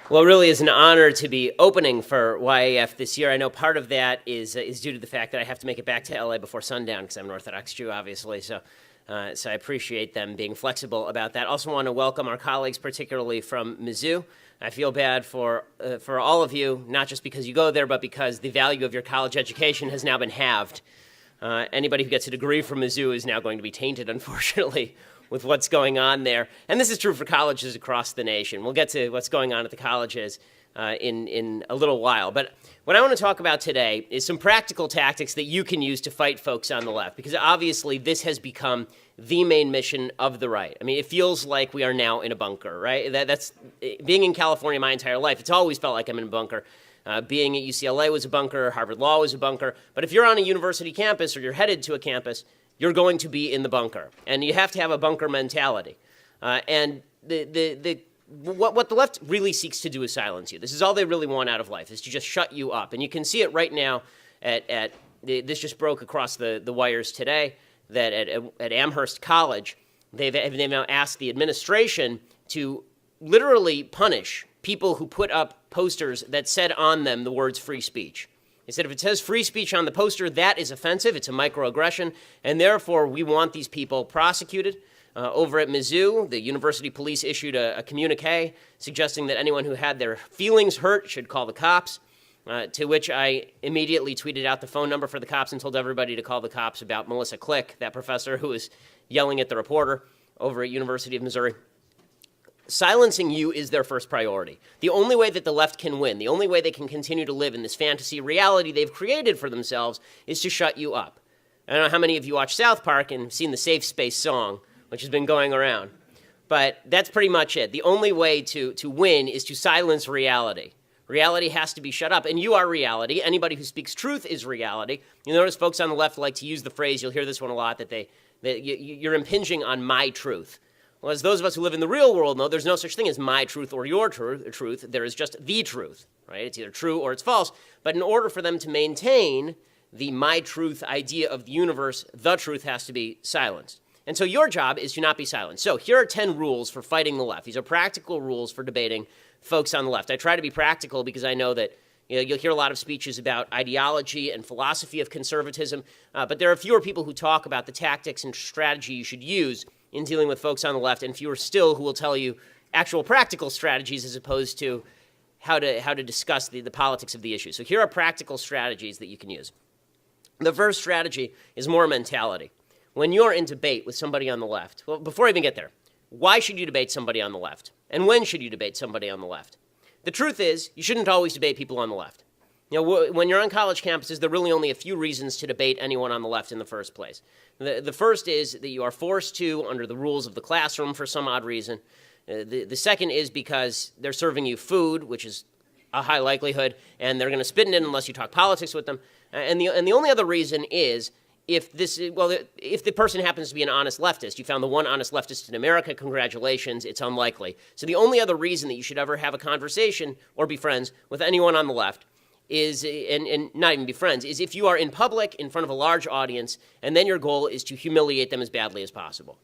Well, it really is an honor to be opening for YAF this year. I know part of that is due to the fact that I have to make it back to LA before sundown because I'm an Orthodox Jew, obviously. So I appreciate them being flexible about that. Also want to welcome our colleagues, particularly from Mizzou. I feel bad for all of you, not just because you go there, but because the value of your college education has now been halved. Anybody who gets a degree from Mizzou is now going to be tainted, unfortunately, with what's going on there. And this is true for colleges across the nation. We'll get to what's going on at the colleges in a little while. But what I want to talk about today is some practical tactics that you can use to fight folks on the left, because obviously this has become the main mission of the right. I mean, it feels like we are now in a bunker, right? That's being in California my entire life. It's always felt like I'm in a bunker. Being at UCLA was a bunker, Harvard Law was a bunker. But if you're on a university campus or you're headed to a campus, you're going to be in the bunker. And you have to have a bunker mentality. And what the left really seeks to do is silence you. This is all they really want out of life, is to just shut you up. And you can see it right now this just broke across the wires today, that at Amherst College, they've now asked the administration to literally punish people who put up posters that said on them the words free speech. They said if it says free speech on the poster, that is offensive. It's a microaggression, and therefore we want these people prosecuted. Over at Mizzou, the university police issued a communique suggesting that anyone who had their feelings hurt should call the cops, to which I immediately tweeted out the phone number for the cops and told everybody to call the cops about Melissa Click, that professor who was yelling at the reporter over at University of Missouri. Silencing you is their first priority. The only way that the left can win, the only way they can continue to live in this fantasy reality they've created for themselves, is to shut you up. I don't know how many of you watch South Park and have seen the Safe Space song, which has been going around, but that's pretty much it. The only way to win is to silence reality. Reality has to be shut up, and you are reality. Anybody who speaks truth is reality. You notice folks on the left like to use the phrase, you'll hear this one a lot, that you're impinging on my truth. Well, as those of us who live in the real world know, there's no such thing as my truth or your truth. There is just the truth, right? It's either true or it's false. But in order for them to maintain the my truth idea of the universe, the truth has to be silenced. And so your job is to not be silenced. So here are 10 rules for fighting the left. These are practical rules for debating folks on the left. I try to be practical because I know that you'll hear a lot of speeches about ideology and philosophy of conservatism, but there are fewer people who talk about the tactics and strategy you should use in dealing with folks on the left, and fewer still who will tell you actual practical strategies as opposed to how to discuss the politics of the issue. So here are practical strategies that you can use. The first strategy is more mentality. When you're in debate with somebody on the left, well, before I even get there, why should you debate somebody on the left? And when should you debate somebody on the left? The truth is, you shouldn't always debate people on the left. When you're on college campuses, there are really only a few reasons to debate anyone on the left in the first place. The first is that you are forced to under the rules of the classroom for some odd reason. The second is because they're serving you food, which is a high likelihood, and they're going to spit it in unless you talk politics with them. And the only other reason is if the person happens to be an honest leftist. You found the one honest leftist in America, congratulations, it's unlikely. So the only other reason that you should ever have a conversation or be friends with anyone on the left is, and not even be friends, is if you are in public in front of a large audience, and then your goal is to humiliate them as badly as possible.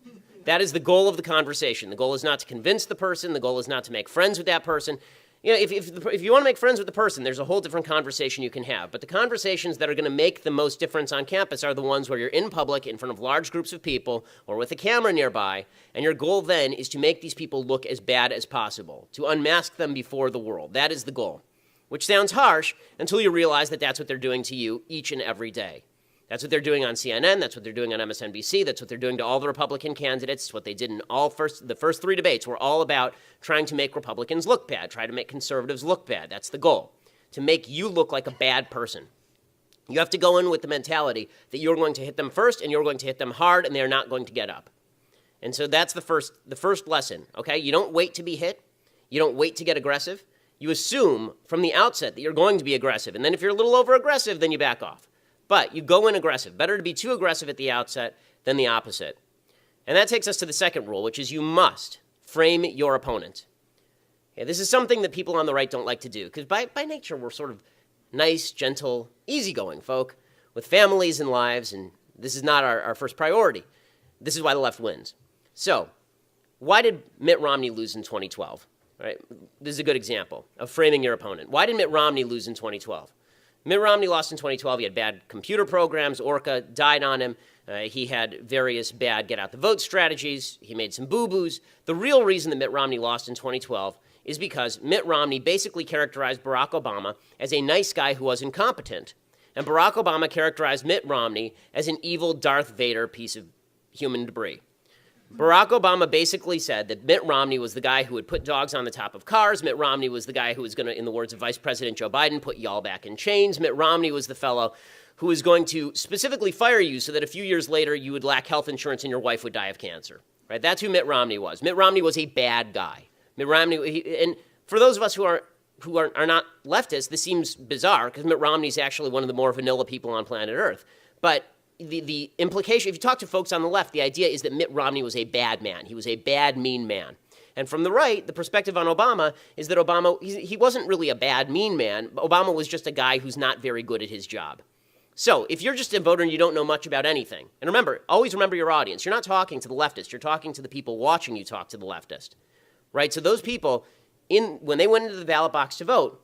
That is the goal of the conversation. The goal is not to convince the person. The goal is not to make friends with that person. If you want to make friends with the person, there's a whole different conversation you can have. But the conversations that are going to make the most difference on campus are the ones where you're in public in front of large groups of people or with a camera nearby, and your goal then is to make these people look as bad as possible, to unmask them before the world. That is the goal, which sounds harsh until you realize that that's what they're doing to you each and every day. That's what they're doing on CNN. That's what they're doing on MSNBC. That's what they're doing to all the Republican candidates. It's what they did in the first three debates were all about trying to make Republicans look bad, try to make conservatives look bad. That's the goal, to make you look like a bad person. You have to go in with the mentality that you're going to hit them first and you're going to hit them hard and they're not going to get up. And so that's the first lesson, okay? You don't wait to be hit. You don't wait to get aggressive. You assume from the outset that you're going to be aggressive. And then if you're a little over-aggressive, then you back off. But you go in aggressive. Better to be too aggressive at the outset than the opposite. And that takes us to the second rule, which is you must frame your opponent. Okay, this is something that people on the right don't like to do, because by nature we're sort of nice, gentle, easygoing folk with families and lives, and this is not our first priority. This is why the left wins. So, why did Mitt Romney lose in 2012? Right? This is a good example of framing your opponent. Why did Mitt Romney lose in 2012? Mitt Romney lost in 2012. He had bad computer programs. Orca died on him. He had various bad get-out-the-vote strategies. He made some boo-boos. The real reason that Mitt Romney lost in 2012 is because Mitt Romney basically characterized Barack Obama as a nice guy who was incompetent. And Barack Obama characterized Mitt Romney as an evil Darth Vader piece of human debris. Barack Obama basically said that Mitt Romney was the guy who would put dogs on the top of cars. Mitt Romney was the guy who was going to, in the words of Vice President Joe Biden, put y'all back in chains. Mitt Romney was the fellow who was going to specifically fire you so that a few years later you would lack health insurance and your wife would die of cancer. Right? That's who Mitt Romney was. Mitt Romney was a bad guy. Mitt Romney, and for those of us who are not leftists, this seems bizarre because Mitt Romney is actually one of the more vanilla people on planet Earth. But the implication, if you talk to folks on the left, the idea is that Mitt Romney was a bad man. He was a bad, mean man. And from the right, the perspective on Obama is that Obama, he wasn't really a bad, mean man. Obama was just a guy who's not very good at his job. So if you're just a voter and you don't know much about anything, and remember, always remember your audience. You're not talking to the leftist. You're talking to the people watching you talk to the leftist, right? So those people, when they went into the ballot box to vote,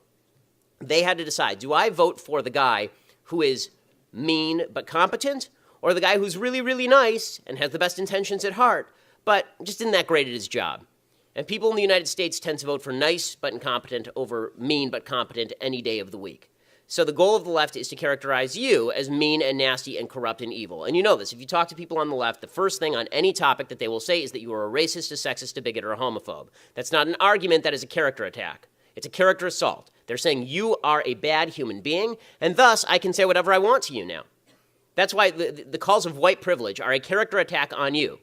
they had to decide, do I vote for the guy who is mean but competent, or the guy who's really, really nice and has the best intentions at heart, but just isn't that great at his job? And people in the United States tend to vote for nice but incompetent over mean but competent any day of the week. So the goal of the left is to characterize you as mean and nasty and corrupt and evil. And you know this. If you talk to people on the left, the first thing on any topic that they will say is that you are a racist, a sexist, a bigot, or a homophobe. That's not an argument. That is a character attack. It's a character assault. They're saying you are a bad human being, and thus I can say whatever I want to you now. That's why the calls of white privilege are a character attack on you.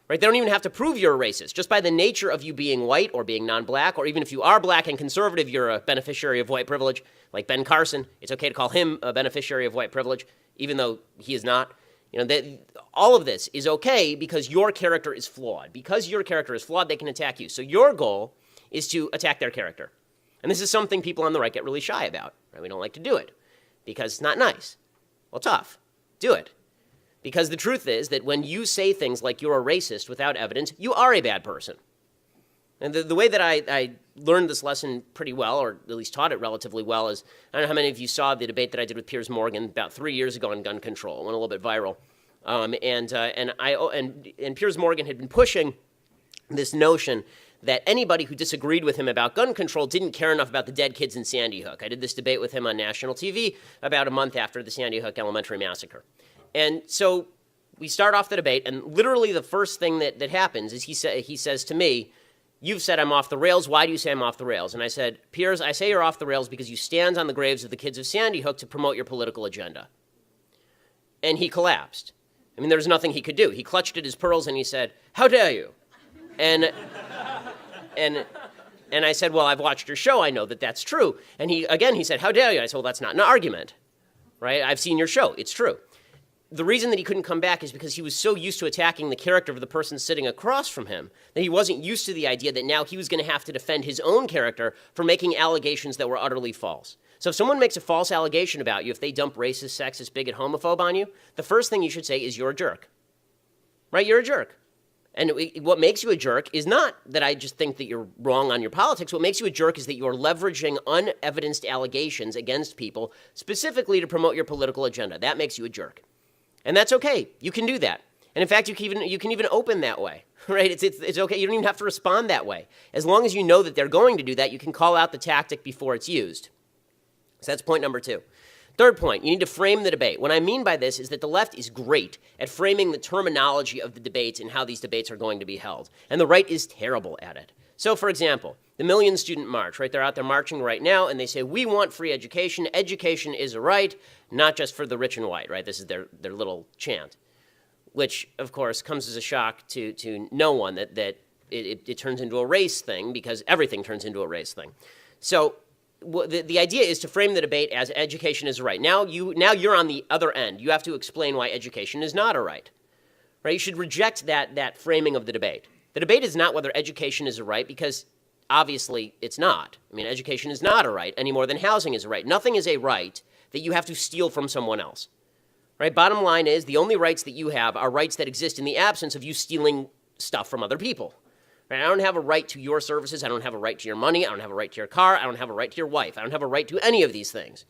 Right? They don't even have to prove you're a racist. Just by the nature of you being white or being non-black, or even if you are black and conservative, you're a beneficiary of white privilege. Like Ben Carson, it's okay to call him a beneficiary of white privilege, even though he is not. You know, all of this is okay because your character is flawed. Because your character is flawed, they can attack you. So your goal is to attack their character. And this is something people on the right get really shy about. Right? We don't like to do it because it's not nice. Well, tough. Do it. Because the truth is that when you say things like you're a racist without evidence, you are a bad person. And the way that I learned this lesson pretty well, or at least taught it relatively well, is I don't know how many of you saw the debate that I did with Piers Morgan about 3 years ago on gun control. It went a little bit viral. And Piers Morgan had been pushing this notion that anybody who disagreed with him about gun control didn't care enough about the dead kids in Sandy Hook. I did this debate with him on national TV about a month after the Sandy Hook Elementary Massacre. And so we start off the debate, and literally the first thing that happens is he says to me, "You've said I'm off the rails. Why do you say I'm off the rails?" And I said, "Piers, I say you're off the rails because you stand on the graves of the kids of Sandy Hook to promote your political agenda." And he collapsed. I mean, there was nothing he could do. He clutched at his pearls and he said, "How dare you?" And I said, "Well, I've watched your show. I know that that's true." And he said, "How dare you?" I said, "Well, that's not an argument, right? I've seen your show. It's true." The reason that he couldn't come back is because he was so used to attacking the character of the person sitting across from him that he wasn't used to the idea that now he was going to have to defend his own character for making allegations that were utterly false. So if someone makes a false allegation about you, if they dump racist, sexist, bigot, homophobe on you, the first thing you should say is you're a jerk. Right? You're a jerk. And what makes you a jerk is not that I just think that you're wrong on your politics. What makes you a jerk is that you're leveraging unevidenced allegations against people specifically to promote your political agenda. That makes you a jerk. And that's okay. You can do that. And in fact, you can even open that way, right? It's okay. You don't even have to respond that way. As long as you know that they're going to do that, you can call out the tactic before it's used. So that's point number 2. Third point, you need to frame the debate. What I mean by this is that the left is great at framing the terminology of the debates and how these debates are going to be held. And the right is terrible at it. So, for example, the Million Student March, right? They're out there marching right now, and they say, we want free education. Education is a right, not just for the rich and white, right? This is their little chant, which, of course, comes as a shock to no one that it turns into a race thing, because everything turns into a race thing. So the idea is to frame the debate as education is a right. Now you're on the other end. You have to explain why education is not a right, right? You should reject that framing of the debate. The debate is not whether education is a right, because obviously it's not. I mean, education is not a right any more than housing is a right. Nothing is a right that you have to steal from someone else, right? Bottom line is the only rights that you have are rights that exist in the absence of you stealing stuff from other people, Right? I don't have a right to your services. I don't have a right to your money. I don't have a right to your car. I don't have a right to your wife. I don't have a right to any of these things.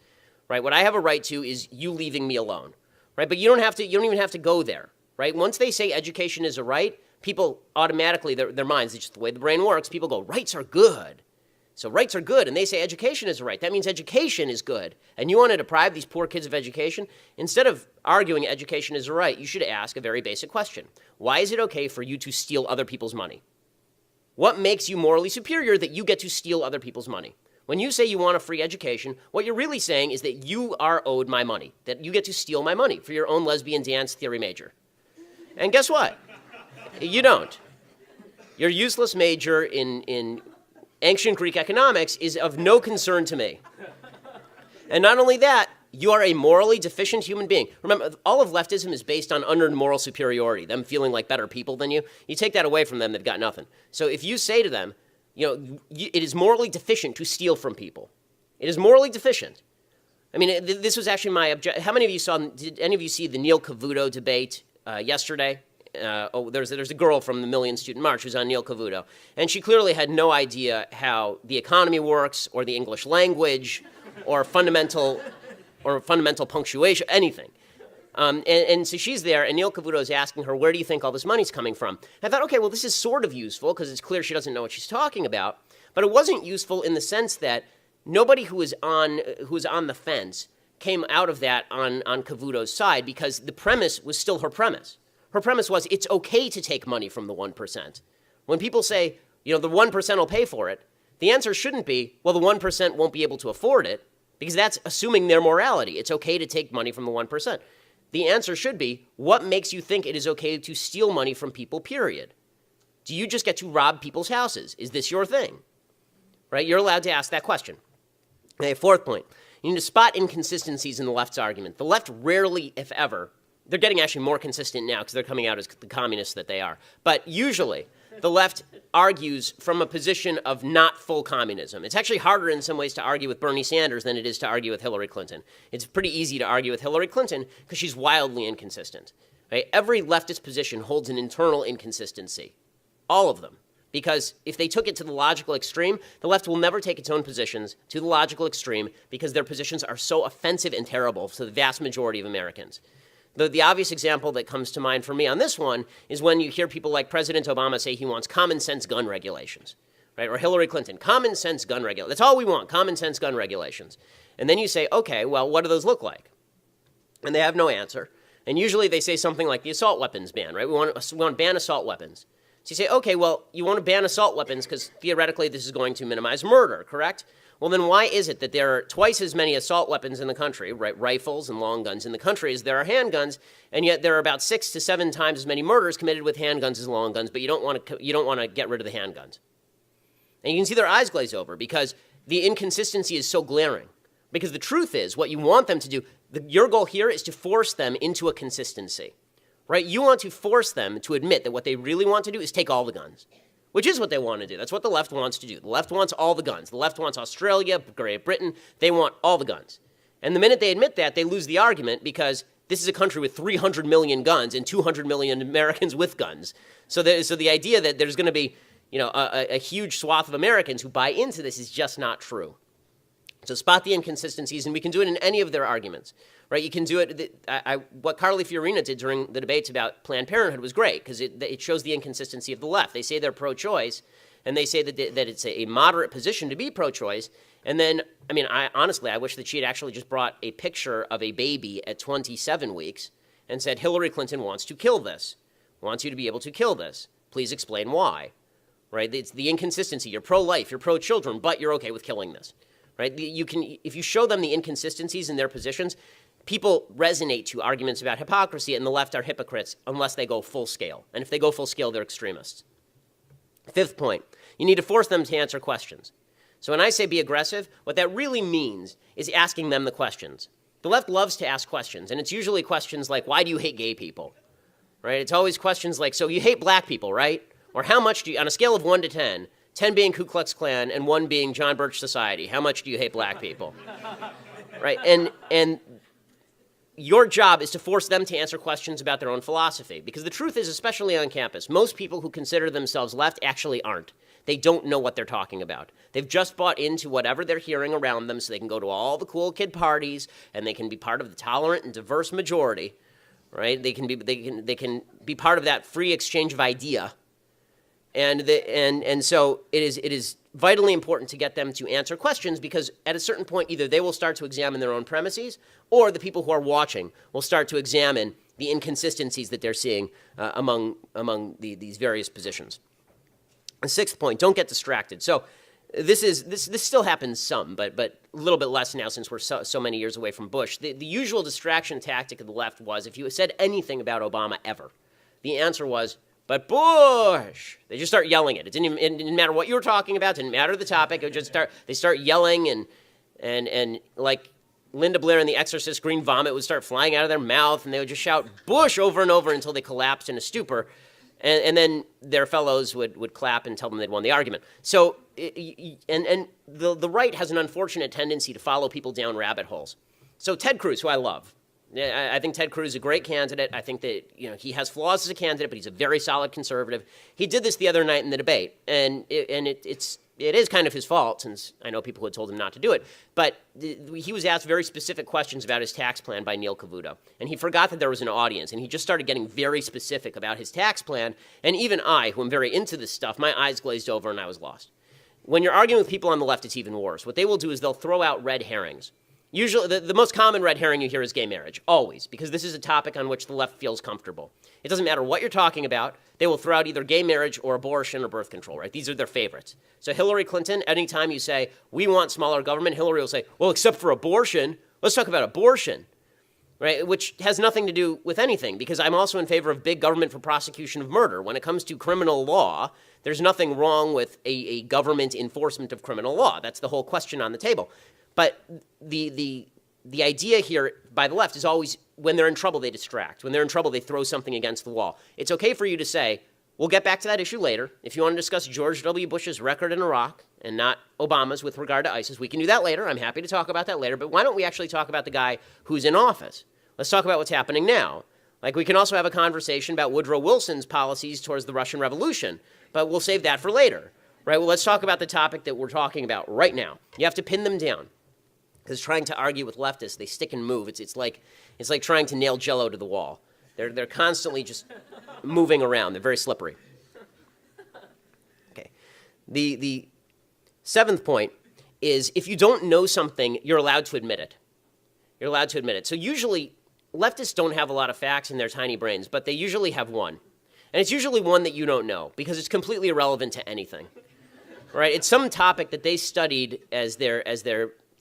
Right? What I have a right to is you leaving me alone. Right? But you don't even have to go there. Right? Once they say education is a right, people automatically, their minds, it's just the way the brain works, people go, rights are good. So rights are good, and they say education is a right. That means education is good. And you want to deprive these poor kids of education? Instead of arguing education is a right, you should ask a very basic question. Why is it okay for you to steal other people's money? What makes you morally superior that you get to steal other people's money? When you say you want a free education, what you're really saying is that you are owed my money, that you get to steal my money for your own lesbian dance theory major. And guess what? You don't. Your useless major in ancient Greek economics is of no concern to me. And not only that, you are a morally deficient human being. Remember, all of leftism is based on unearned moral superiority, them feeling like better people than you. You take that away from them, they've got nothing. So if you say to them, it is morally deficient to steal from people. It is morally deficient. I mean, this was actually my objection. How many of you did any of you see the Neil Cavuto debate yesterday? There's a girl from the Million Student March who's on Neil Cavuto, and she clearly had no idea how the economy works, or the English language, or fundamental punctuation, anything. And so she's there, and Neil Cavuto is asking her, where do you think all this money's coming from? And I thought, okay, well, this is sort of useful, because it's clear she doesn't know what she's talking about, but it wasn't useful in the sense that nobody who was on the fence came out of that on Cavuto's side, because the premise was still her premise. Her premise was, it's okay to take money from the 1%. When people say, the 1% will pay for it, the answer shouldn't be, well, the 1% won't be able to afford it, because that's assuming their morality. It's okay to take money from the 1%. The answer should be, what makes you think it is okay to steal money from people, period? Do you just get to rob people's houses? Is this your thing? Right? You're allowed to ask that question. Okay, fourth point. You need to spot inconsistencies in the left's argument. The left rarely, if ever, they're getting actually more consistent now because they're coming out as the communists that they are. But usually, the left argues from a position of not full communism. It's actually harder in some ways to argue with Bernie Sanders than it is to argue with Hillary Clinton. It's pretty easy to argue with Hillary Clinton because she's wildly inconsistent. Right? Every leftist position holds an internal inconsistency. All of them. Because if they took it to the logical extreme, the left will never take its own positions to the logical extreme because their positions are so offensive and terrible to the vast majority of Americans. The obvious example that comes to mind for me on this one is when you hear people like President Obama say he wants common sense gun regulations, right? Or Hillary Clinton, common sense gun regulations. That's all we want, common sense gun regulations. And then you say, okay, well, what do those look like? And they have no answer. And usually they say something like the assault weapons ban, right? We want to ban assault weapons. So you say, okay, well, you want to ban assault weapons because theoretically this is going to minimize murder, correct? Well, then why is it that there are twice as many assault weapons in the country, right, rifles and long guns in the country, as there are handguns, and yet there are about 6 to 7 times as many murders committed with handguns as long guns, but you don't want to get rid of the handguns? And you can see their eyes glaze over because the inconsistency is so glaring. Because the truth is, what you want them to do, your goal here is to force them into a consistency, right? You want to force them to admit that what they really want to do is take all the guns. Which is what they want to do. That's what the left wants to do. The left wants all the guns. The left wants Australia, Great Britain. They want all the guns. And the minute they admit that, they lose the argument because this is a country with 300 million guns and 200 million Americans with guns. So the idea that there's going to be a huge swath of Americans who buy into this is just not true. So spot the inconsistencies, and we can do it in any of their arguments. Right, you can do it. What Carly Fiorina did during the debates about Planned Parenthood was great because it shows the inconsistency of the left. They say they're pro-choice, and they say that it's a moderate position to be pro-choice. And then, honestly, I wish that she had actually just brought a picture of a baby at 27 weeks and said, Hillary Clinton wants to kill this, wants you to be able to kill this. Please explain why. Right, it's the inconsistency. You're pro-life, you're pro-children, but you're okay with killing this. Right, if you show them the inconsistencies in their positions, people resonate to arguments about hypocrisy, and the left are hypocrites unless they go full scale. And if they go full scale, they're extremists. Fifth point, you need to force them to answer questions. So when I say be aggressive, what that really means is asking them the questions. The left loves to ask questions, and it's usually questions like, why do you hate gay people? Right? It's always questions like, so you hate black people, right? Or how much do you, on a scale of 1 to 10, 10 being Ku Klux Klan and 1 being John Birch Society, how much do you hate black people? Right? And your job is to force them to answer questions about their own philosophy. Because the truth is, especially on campus, most people who consider themselves left actually aren't. They don't know what they're talking about. They've just bought into whatever they're hearing around them so they can go to all the cool kid parties and they can be part of the tolerant and diverse majority, right? They can be part of that free exchange of idea. And so it is vitally important to get them to answer questions, because at a certain point, either they will start to examine their own premises, or the people who are watching will start to examine the inconsistencies that they're seeing among these various positions. The sixth point: don't get distracted. So this still happens some, but a little bit less now since we're so many years away from Bush. The usual distraction tactic of the left was, if you said anything about Obama ever, the answer was, but Bush. They just start yelling it. It didn't matter what you were talking about. It didn't matter the topic. It would just they start yelling, and like Linda Blair in The Exorcist, green vomit would start flying out of their mouth, and they would just shout Bush over and over until they collapsed in a stupor. And then their fellows would clap and tell them they'd won the argument. So, the right has an unfortunate tendency to follow people down rabbit holes. So Ted Cruz, who I love, I think Ted Cruz is a great candidate. I think that he has flaws as a candidate, but he's a very solid conservative. He did this the other night in the debate, and it is kind of his fault, since I know people who had told him not to do it. But he was asked very specific questions about his tax plan by Neil Cavuto. And he forgot that there was an audience. And he just started getting very specific about his tax plan. And even I, who am very into this stuff, my eyes glazed over and I was lost. When you're arguing with people on the left, it's even worse. What they will do is they'll throw out red herrings. Usually, the most common red herring you hear is gay marriage, always, because this is a topic on which the left feels comfortable. It doesn't matter what you're talking about. They will throw out either gay marriage or abortion or birth control, right? These are their favorites. So Hillary Clinton, anytime you say, we want smaller government, Hillary will say, well, except for abortion, let's talk about abortion, right? Which has nothing to do with anything, because I'm also in favor of big government for prosecution of murder. When it comes to criminal law, there's nothing wrong with a government enforcement of criminal law. That's the whole question on the table. But the idea here by the left is always, when they're in trouble, they distract. When they're in trouble, they throw something against the wall. It's okay for you to say, we'll get back to that issue later. If you want to discuss George W. Bush's record in Iraq and not Obama's with regard to ISIS, we can do that later. I'm happy to talk about that later. But why don't we actually talk about the guy who's in office? Let's talk about what's happening now. Like, we can also have a conversation about Woodrow Wilson's policies towards the Russian Revolution, but we'll save that for later, right? Well, let's talk about the topic that we're talking about right now. You have to pin them down. Because trying to argue with leftists, they stick and move. It's like trying to nail Jell-O to the wall. They're constantly just moving around. They're very slippery. Okay. The seventh point is, if you don't know something, you're allowed to admit it. You're allowed to admit it. So usually, leftists don't have a lot of facts in their tiny brains, but they usually have one. And it's usually one that you don't know, because it's completely irrelevant to anything. Right? It's some topic that they studied as their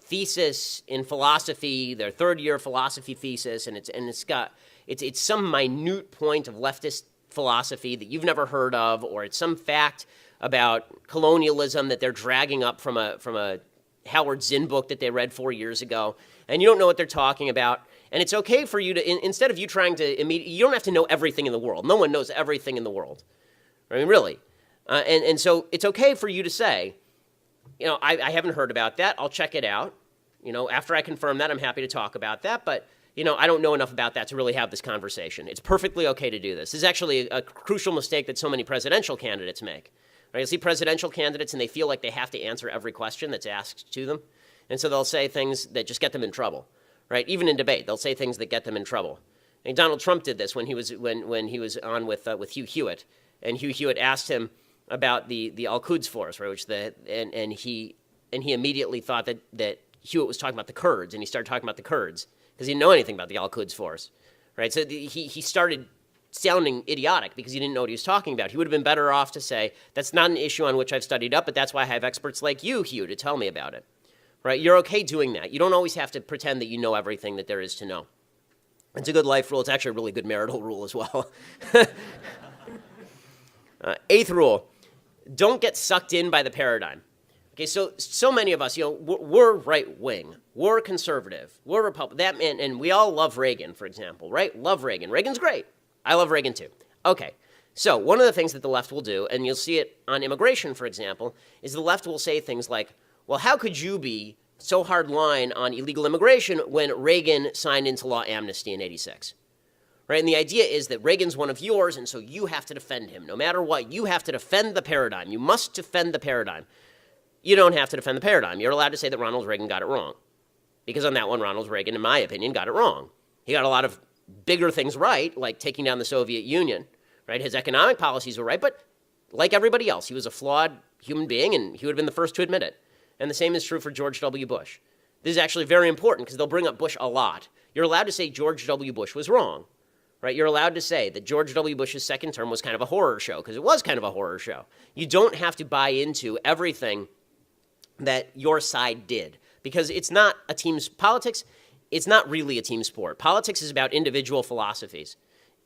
thesis in philosophy, their third-year philosophy thesis, and it's some minute point of leftist philosophy that you've never heard of, or it's some fact about colonialism that they're dragging up from a Howard Zinn book that they read 4 years ago, and you don't know what they're talking about. And it's okay for you to, instead of you trying to you don't have to know everything in the world. No one knows everything in the world. I mean, really. And so it's okay for you to say, I haven't heard about that. I'll check it out. After I confirm that, I'm happy to talk about that. But, I don't know enough about that to really have this conversation. It's perfectly okay to do this. This is actually a crucial mistake that so many presidential candidates make. Right? You see presidential candidates, and they feel like they have to answer every question that's asked to them. And so they'll say things that just get them in trouble. Right? Even in debate, they'll say things that get them in trouble. And Donald Trump did this when he was on with Hugh Hewitt, and Hugh Hewitt asked him about the Al-Quds Force, right? And he immediately thought that Hewitt was talking about the Kurds, and he started talking about the Kurds because he didn't know anything about the Al-Quds Force, right? So he started sounding idiotic because he didn't know what he was talking about. He would have been better off to say, that's not an issue on which I've studied up, but that's why I have experts like you, Hugh, to tell me about it, right? You're okay doing that. You don't always have to pretend that you know everything that there is to know. It's a good life rule. It's actually a really good marital rule as well. Eighth rule, don't get sucked in by the paradigm. Okay, so many of us, we're right-wing, we're conservative, we're Republican, and we all love Reagan, for example, right? Love Reagan. Reagan's great. I love Reagan too. Okay, so one of the things that the left will do, and you'll see it on immigration, for example, is the left will say things like, well, how could you be so hard line on illegal immigration when Reagan signed into law amnesty in 86. Right? And the idea is that Reagan's one of yours, and so you have to defend him. No matter what, you have to defend the paradigm. You must defend the paradigm. You don't have to defend the paradigm. You're allowed to say that Ronald Reagan got it wrong. Because on that one, Ronald Reagan, in my opinion, got it wrong. He got a lot of bigger things right, like taking down the Soviet Union. Right? His economic policies were right, but like everybody else, he was a flawed human being, and he would have been the first to admit it. And the same is true for George W. Bush. This is actually very important because they'll bring up Bush a lot. You're allowed to say George W. Bush was wrong. Right? You're allowed to say that George W. Bush's second term was kind of a horror show, because it was kind of a horror show. You don't have to buy into everything that your side did, because it's not a team's politics. It's not really a team sport. Politics is about individual philosophies.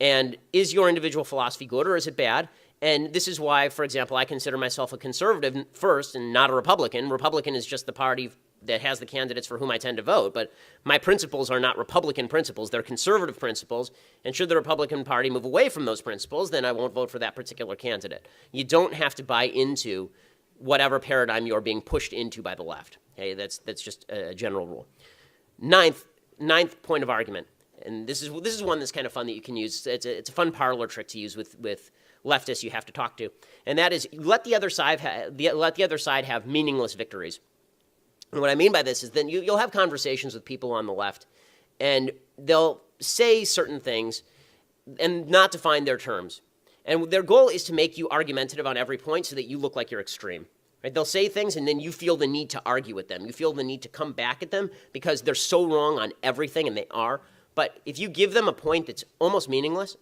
And is your individual philosophy good or is it bad? And this is why, for example, I consider myself a conservative first and not a Republican. Republican is just the party that has the candidates for whom I tend to vote, but my principles are not Republican principles. They're conservative principles, and should the Republican Party move away from those principles, then I won't vote for that particular candidate. You don't have to buy into whatever paradigm you're being pushed into by the left. Okay, that's just a general rule. Ninth point of argument, and this is one that's kind of fun that you can use. It's a fun parlor trick to use with leftists you have to talk to, and that is let the other side have meaningless victories. And what I mean by this is then you'll have conversations with people on the left, and they'll say certain things and not define their terms. And their goal is to make you argumentative on every point so that you look like you're extreme. Right? They'll say things, and then you feel the need to argue with them. You feel the need to come back at them because they're so wrong on everything, and they are. But if you give them a point that's almost meaningless,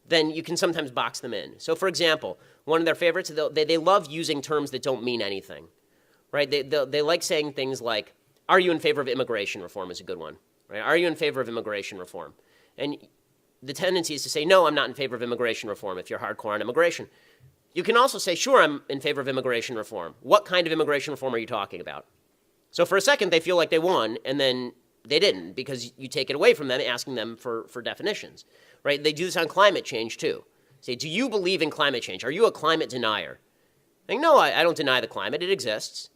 then you can sometimes box them in. So, for example, one of their favorites, they love using terms that don't mean anything. Right? They like saying things like, are you in favor of immigration reform is a good one. Right? Are you in favor of immigration reform? And the tendency is to say, no, I'm not in favor of immigration reform if you're hardcore on immigration. You can also say, sure, I'm in favor of immigration reform. What kind of immigration reform are you talking about? So for a second, they feel like they won, and then they didn't, because you take it away from them, asking them for definitions. Right? They do this on climate change, too. Say, do you believe in climate change? Are you a climate denier? Like, no, I don't deny the climate. It exists.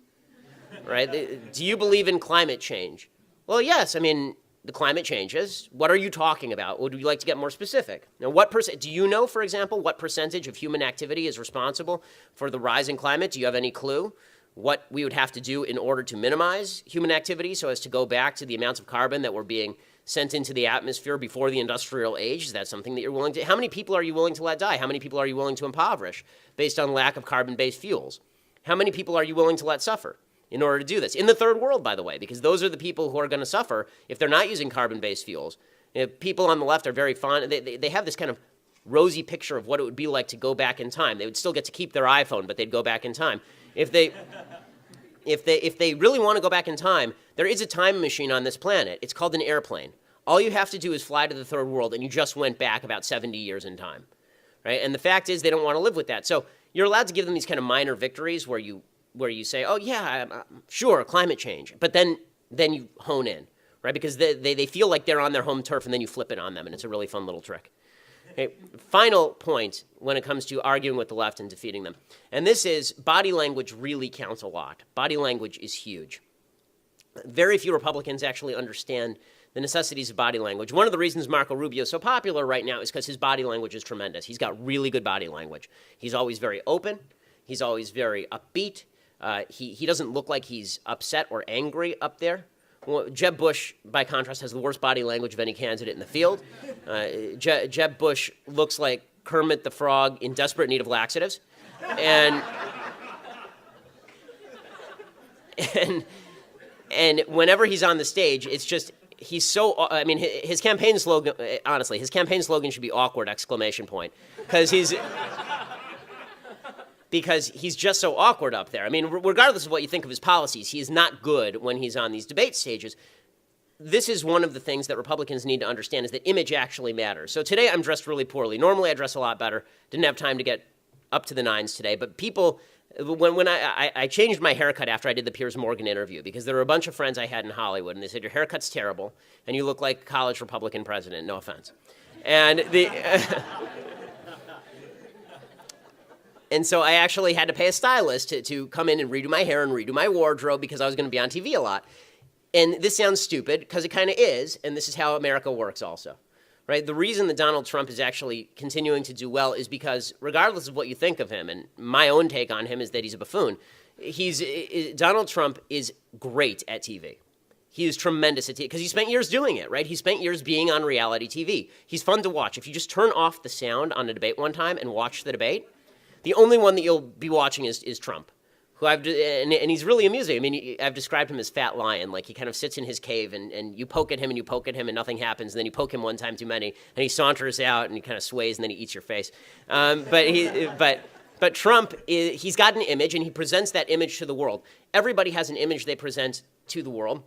Right? Do you believe in climate change? Well, yes. I mean, the climate changes. What are you talking about? Would you like to get more specific? Now, do you know, for example, what percentage of human activity is responsible for the rise in climate? Do you have any clue what we would have to do in order to minimize human activity so as to go back to the amounts of carbon that were being sent into the atmosphere before the industrial age? Is that something that you're willing to? How many people are you willing to let die? How many people are you willing to impoverish based on lack of carbon-based fuels? How many people are you willing to let suffer in order to do this? In the third world, by the way, because those are the people who are going to suffer if they're not using carbon-based fuels. You know, people on the left are very fond. They have this kind of rosy picture of what it would be like to go back in time. They would still get to keep their iPhone, but they'd go back in time. If they really want to go back in time, there is a time machine on this planet. It's called an airplane. All you have to do is fly to the third world, and you just went back about 70 years in time. Right? And the fact is they don't want to live with that. So you're allowed to give them these kind of minor victories where you say, oh, yeah, sure, climate change. But then you hone in, right? Because they feel like they're on their home turf, and then you flip it on them, and it's a really fun little trick. Okay, final point when it comes to arguing with the left and defeating them. And this is body language really counts a lot. Body language is huge. Very few Republicans actually understand the necessities of body language. One of the reasons Marco Rubio is so popular right now is because his body language is tremendous. He's got really good body language. He's always very open. He's always very upbeat. He doesn't look like he's upset or angry up there. Well, Jeb Bush, by contrast, has the worst body language of any candidate in the field. Jeb Bush looks like Kermit the Frog in desperate need of laxatives. And whenever he's on the stage, it's just, he's so, I mean, his campaign slogan, honestly, his campaign slogan should be awkward, ! Because he's just so awkward up there. I mean, regardless of what you think of his policies, he is not good when he's on these debate stages. This is one of the things that Republicans need to understand, is that image actually matters. So today I'm dressed really poorly. Normally I dress a lot better. Didn't have time to get up to the nines today. But people, when I changed my haircut after I did the Piers Morgan interview, because there were a bunch of friends I had in Hollywood, and they said, your haircut's terrible, and you look like a college Republican president, no offense. And And so I actually had to pay a stylist to come in and redo my hair and redo my wardrobe because I was going to be on TV a lot. And this sounds stupid because it kind of is, and this is how America works also, right? The reason that Donald Trump is actually continuing to do well is because regardless of what you think of him, and my own take on him is that he's a buffoon, Donald Trump is great at TV. He is tremendous at TV because he spent years doing it, right? He spent years being on reality TV. He's fun to watch. If you just turn off the sound on a debate one time and watch the debate, the only one that you'll be watching is Trump, who and he's really amusing. I mean, I've described him as Fat Lion. Like, he kind of sits in his cave and you poke at him and you poke at him and nothing happens. And then you poke him one time too many and he saunters out and he kind of sways and then he eats your face. But Trump, he's got an image and he presents that image to the world. Everybody has an image they present to the world.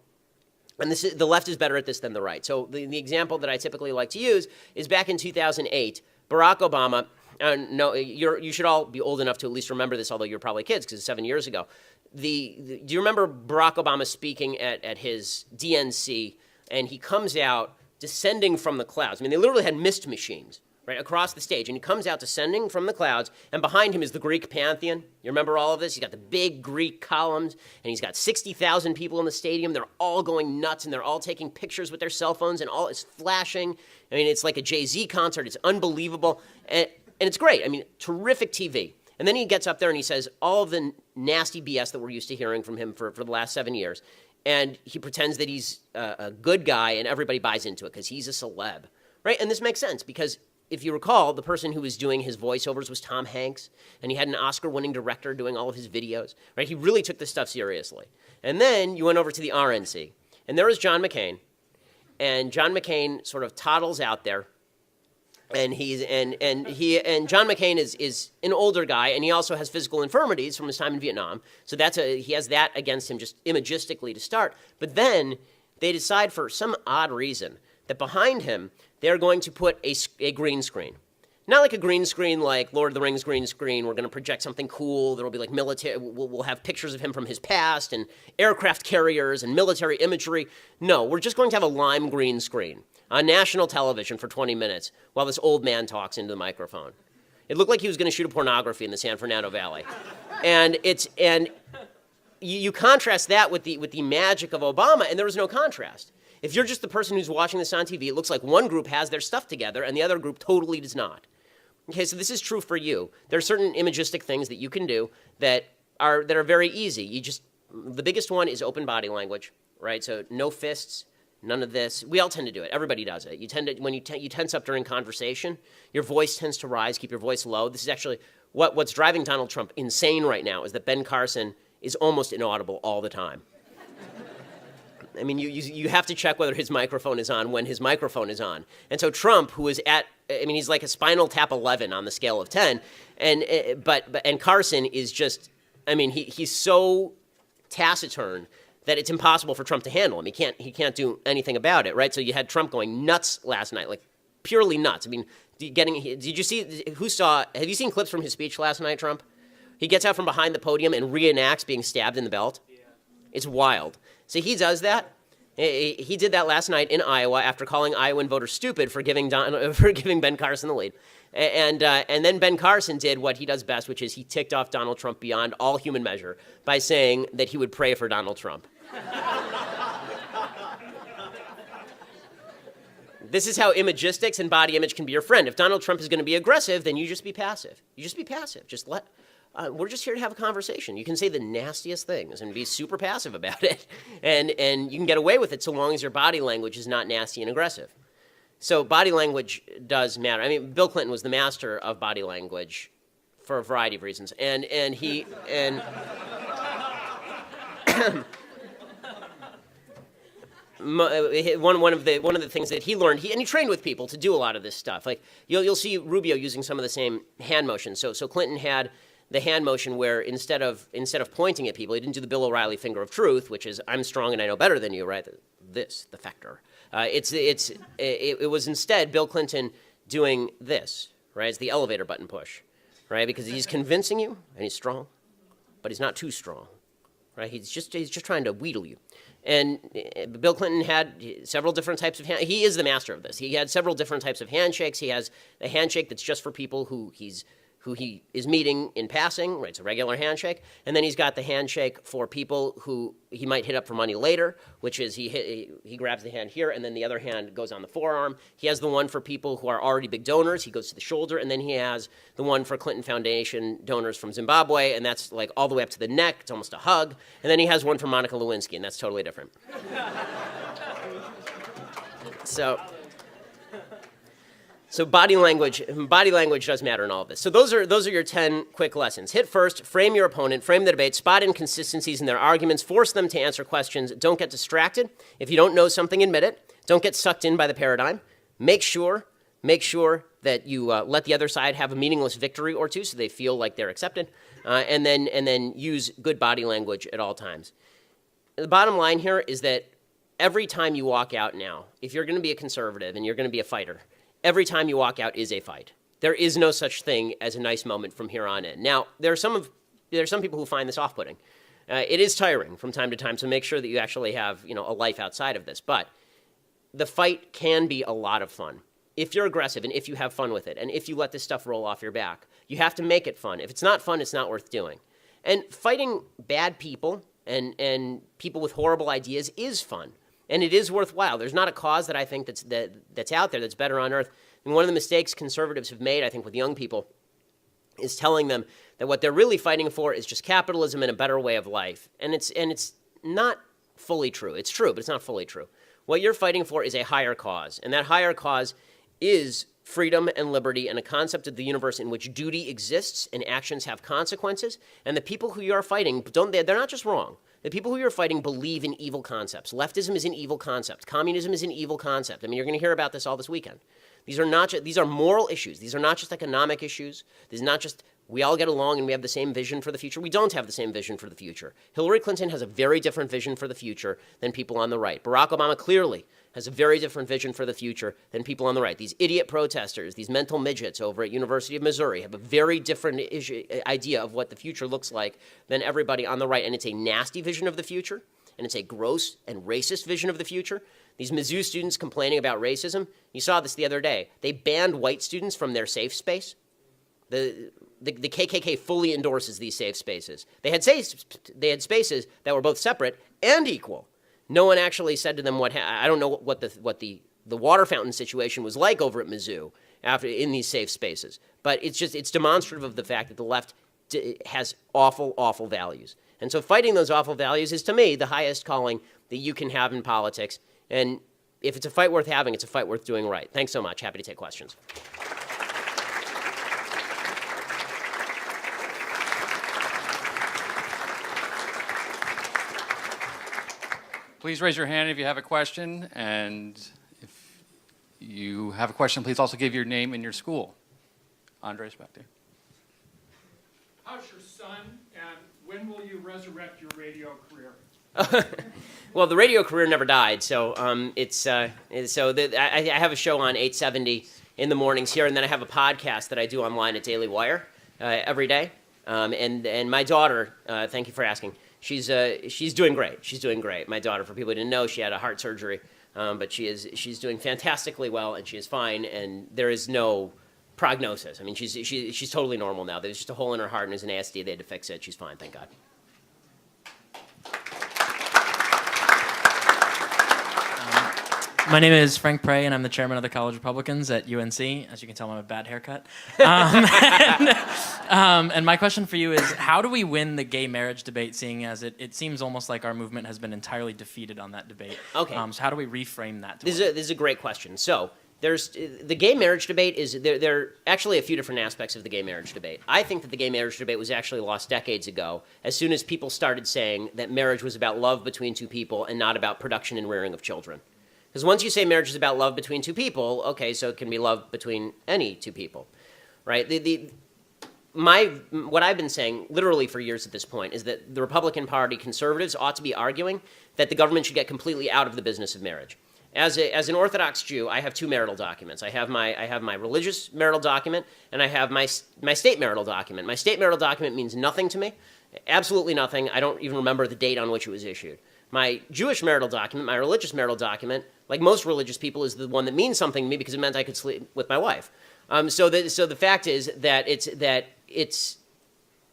And the left is better at this than the right. So the example that I typically like to use is back in 2008, Barack Obama. No, you should all be old enough to at least remember this, although you're probably kids because it's 7 years ago. Do you remember Barack Obama speaking at his DNC, and he comes out descending from the clouds? I mean, they literally had mist machines right across the stage, and he comes out descending from the clouds, and behind him is the Greek pantheon. You remember all of this? He's got the big Greek columns, and he's got 60,000 people in the stadium. They're all going nuts, and they're all taking pictures with their cell phones, and all is flashing. I mean, it's like a Jay-Z concert. It's unbelievable, and it's great. I mean, terrific TV. And then he gets up there and he says all of the nasty BS that we're used to hearing from him for the last 7 years, and he pretends that he's a good guy, and everybody buys into it because he's a celeb, right? And this makes sense because if you recall, the person who was doing his voiceovers was Tom Hanks, and he had an Oscar-winning director doing all of his videos, right? He really took this stuff seriously. And then you went over to the RNC, and there was John McCain, and John McCain sort of toddles out there, and John McCain is an older guy, and he also has physical infirmities from his time in Vietnam, so he has that against him just imagistically to start. But then they decide for some odd reason that behind him, they're going to put a green screen. Not like a green screen like Lord of the Rings green screen. We're going to project something cool. There will be like military. We'll have pictures of him from his past and aircraft carriers and military imagery. No, we're just going to have a lime green screen on national television for 20 minutes while this old man talks into the microphone. It looked like he was going to shoot a pornography in the San Fernando Valley. And you contrast that with the magic of Obama, and there was no contrast. If you're just the person who's watching this on TV, it looks like one group has their stuff together and the other group totally does not. Okay, so this is true for you. There are certain imagistic things that you can do that are very easy. The biggest one is open body language, right? So no fists, none of this. We all tend to do it. Everybody does it. When you tense up during conversation, your voice tends to rise. Keep your voice low. This is actually what's driving Donald Trump insane right now is that Ben Carson is almost inaudible all the time. I mean, you have to check whether his microphone is on when his microphone is on. And so Trump, who is he's like a Spinal Tap 11 on the scale of 10, and Carson is just, he's so taciturn that it's impossible for Trump to handle him. He can't do anything about it, right? So you had Trump going nuts last night, like purely nuts. I mean, have you seen clips from his speech last night, Trump? He gets out from behind the podium and reenacts being stabbed in the belt. Yeah. It's wild. So he does that. He did that last night in Iowa after calling Iowan voters stupid for giving Ben Carson the lead. And then Ben Carson did what he does best, which is he ticked off Donald Trump beyond all human measure by saying that he would pray for Donald Trump. This is how imagistics and body image can be your friend. If Donald Trump is going to be aggressive, then you just be passive. Just we're just here to have a conversation. You can say the nastiest things and be super passive about it, and you can get away with it so long as your body language is not nasty and aggressive. So body language does matter. I mean, Bill Clinton was the master of body language for a variety of reasons, and one of the things that he learned, he trained with people to do a lot of this stuff. Like you'll see Rubio using some of the same hand motions. So Clinton had the hand motion where instead of pointing at people, he didn't do the Bill O'Reilly finger of truth, which is I'm strong and I know better than you, right? The factor. It was instead Bill Clinton doing this, right? It's the elevator button push, right? Because he's convincing you and he's strong, but he's not too strong, right? He's just trying to wheedle you. And Bill Clinton had several different types of he is the master of this. He had several different types of handshakes. He has a handshake that's just for people who who he is meeting in passing, right? It's a regular handshake. And then he's got the handshake for people who he might hit up for money later, which is he grabs the hand here, and then the other hand goes on the forearm. He has the one for people who are already big donors. He goes to the shoulder, and then he has the one for Clinton Foundation donors from Zimbabwe, and that's like all the way up to the neck. It's almost a hug. And then he has one for Monica Lewinsky, and that's totally different. So body language does matter in all of this. So those are your 10 quick lessons. Hit first, frame your opponent, frame the debate, spot inconsistencies in their arguments, force them to answer questions. Don't get distracted. If you don't know something, admit it. Don't get sucked in by the paradigm. Make sure that you let the other side have a meaningless victory or two so they feel like they're accepted. And then use good body language at all times. The bottom line here is that every time you walk out now, if you're going to be a conservative and you're going to be a fighter, every time you walk out is a fight. There is no such thing as a nice moment from here on in. Now, there are some people who find this off-putting. It is tiring from time to time, so make sure that you actually have a life outside of this. But the fight can be a lot of fun if you're aggressive and if you have fun with it and if you let this stuff roll off your back. You have to make it fun. If it's not fun, it's not worth doing. And fighting bad people and people with horrible ideas is fun. And it is worthwhile. There's not a cause that I think that's out there that's better on earth. And one of the mistakes conservatives have made, I think, with young people is telling them that what they're really fighting for is just capitalism and a better way of life. And it's not fully true. It's true, but it's not fully true. What you're fighting for is a higher cause. And that higher cause is freedom and liberty and a concept of the universe in which duty exists and actions have consequences. And the people who you are fighting, they're not just wrong. The people who you're fighting believe in evil concepts. Leftism is an evil concept. Communism is an evil concept. I mean, you're going to hear about this all this weekend. These are moral issues. These are not just economic issues. These are not just we all get along and we have the same vision for the future. We don't have the same vision for the future. Hillary Clinton has a very different vision for the future than people on the right. Barack Obama clearly has a very different vision for the future than people on the right. These idiot protesters, these mental midgets over at University of Missouri have a very different idea of what the future looks like than everybody on the right. And it's a nasty vision of the future, and it's a gross and racist vision of the future. These Mizzou students complaining about racism, you saw this the other day. They banned white students from their safe space. The KKK fully endorses these safe spaces. They had spaces that were both separate and equal. No one actually said to them I don't know what the water fountain situation was like over at Mizzou in these safe spaces. But it's demonstrative of the fact that the left has awful, awful values. And so fighting those awful values is, to me, the highest calling that you can have in politics. And if it's a fight worth having, it's a fight worth doing right. Thanks so much. Happy to take questions. Please raise your hand if you have a question, and if you have a question, please also give your name and your school. Andres, back there. How's your son, and when will you resurrect your radio career? Well, the radio career never died, so I have a show on 870 in the mornings here, and then I have a podcast that I do online at Daily Wire every day. And my daughter, thank you for asking. She's doing great. She's doing great. My daughter, for people who didn't know, she had a heart surgery, but she's doing fantastically well, and she is fine. And there is no prognosis. I mean, she's totally normal now. There's just a hole in her heart, and there's an ASD. They had to fix it. She's fine, thank God. My name is Frank Prey, and I'm the chairman of the College Republicans at UNC. As you can tell, I'm a bad haircut. And my question for you is, how do we win the gay marriage debate, seeing as it seems almost like our movement has been entirely defeated on that debate? Okay. So how do we reframe that? This is a great question. So there's the gay marriage debate there are actually a few different aspects of the gay marriage debate. I think that the gay marriage debate was actually lost decades ago, as soon as people started saying that marriage was about love between two people and not about production and rearing of children. Because once you say marriage is about love between two people, okay, so it can be love between any two people, right? What I've been saying literally for years at this point is that the Republican Party conservatives ought to be arguing that the government should get completely out of the business of marriage. As an Orthodox Jew, I have two marital documents. I have my religious marital document, and I have my state marital document. My state marital document means nothing to me, absolutely nothing. I don't even remember the date on which it was issued. My Jewish marital document, my religious marital document, like most religious people, is the one that means something to me because it meant I could sleep with my wife. So the fact is that it's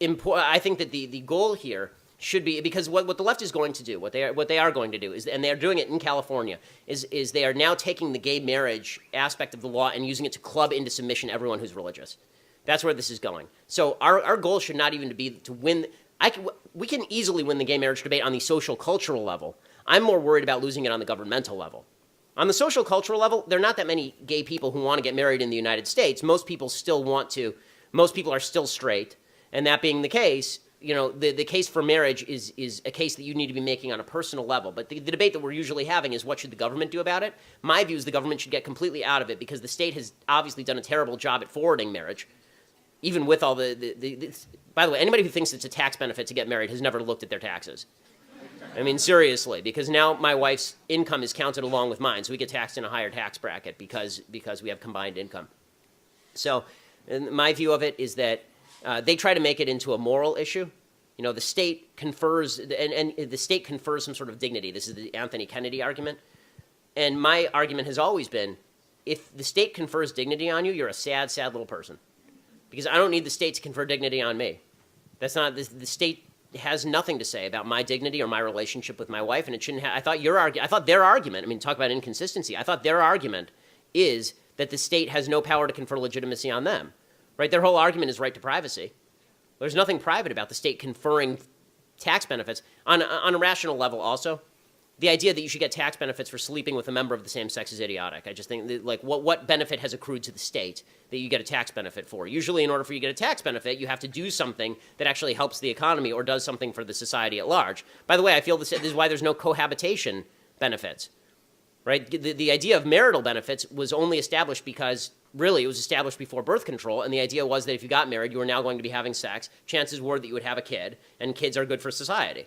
important. I think that the goal here should be, because what the left is going to do, what they are going to do is, and they are doing it in California, is they are now taking the gay marriage aspect of the law and using it to club into submission everyone who's religious. That's where this is going. So our goal should not even be to win. We can easily win the gay marriage debate on the social cultural level. I'm more worried about losing it on the governmental level. On the social cultural level, there are not that many gay people who want to get married in the United States. Most people are still straight, and that being the case, the case for marriage is a case that you need to be making on a personal level. But the debate that we're usually having is, what should the government do about it? My view is the government should get completely out of it, because the state has obviously done a terrible job at forwarding marriage, even with all the by the way, anybody who thinks it's a tax benefit to get married has never looked at their taxes. I mean, seriously, because now my wife's income is counted along with mine, so we get taxed in a higher tax bracket because we have combined income. So my view of it is that they try to make it into a moral issue. The state confers, and the state confers some sort of dignity. This is the Anthony Kennedy argument. And my argument has always been, if the state confers dignity on you, you're a sad, sad little person. Because I don't need the state to confer dignity on me. That's not, the state has nothing to say about my dignity or my relationship with my wife, and it shouldn't have. I thought their argument, I mean, talk about inconsistency. I thought their argument is that the state has no power to confer legitimacy on them, right? Their whole argument is right to privacy. There's nothing private about the state conferring tax benefits. On a rational level also, the idea that you should get tax benefits for sleeping with a member of the same sex is idiotic. I just think that, like, what benefit has accrued to the state that you get a tax benefit for? Usually, in order for you to get a tax benefit, you have to do something that actually helps the economy or does something for the society at large. By the way, I feel this is why there's no cohabitation benefits, right? The idea of marital benefits was only established because, really, it was established before birth control, and the idea was that if you got married, you were now going to be having sex. Chances were that you would have a kid, and kids are good for society.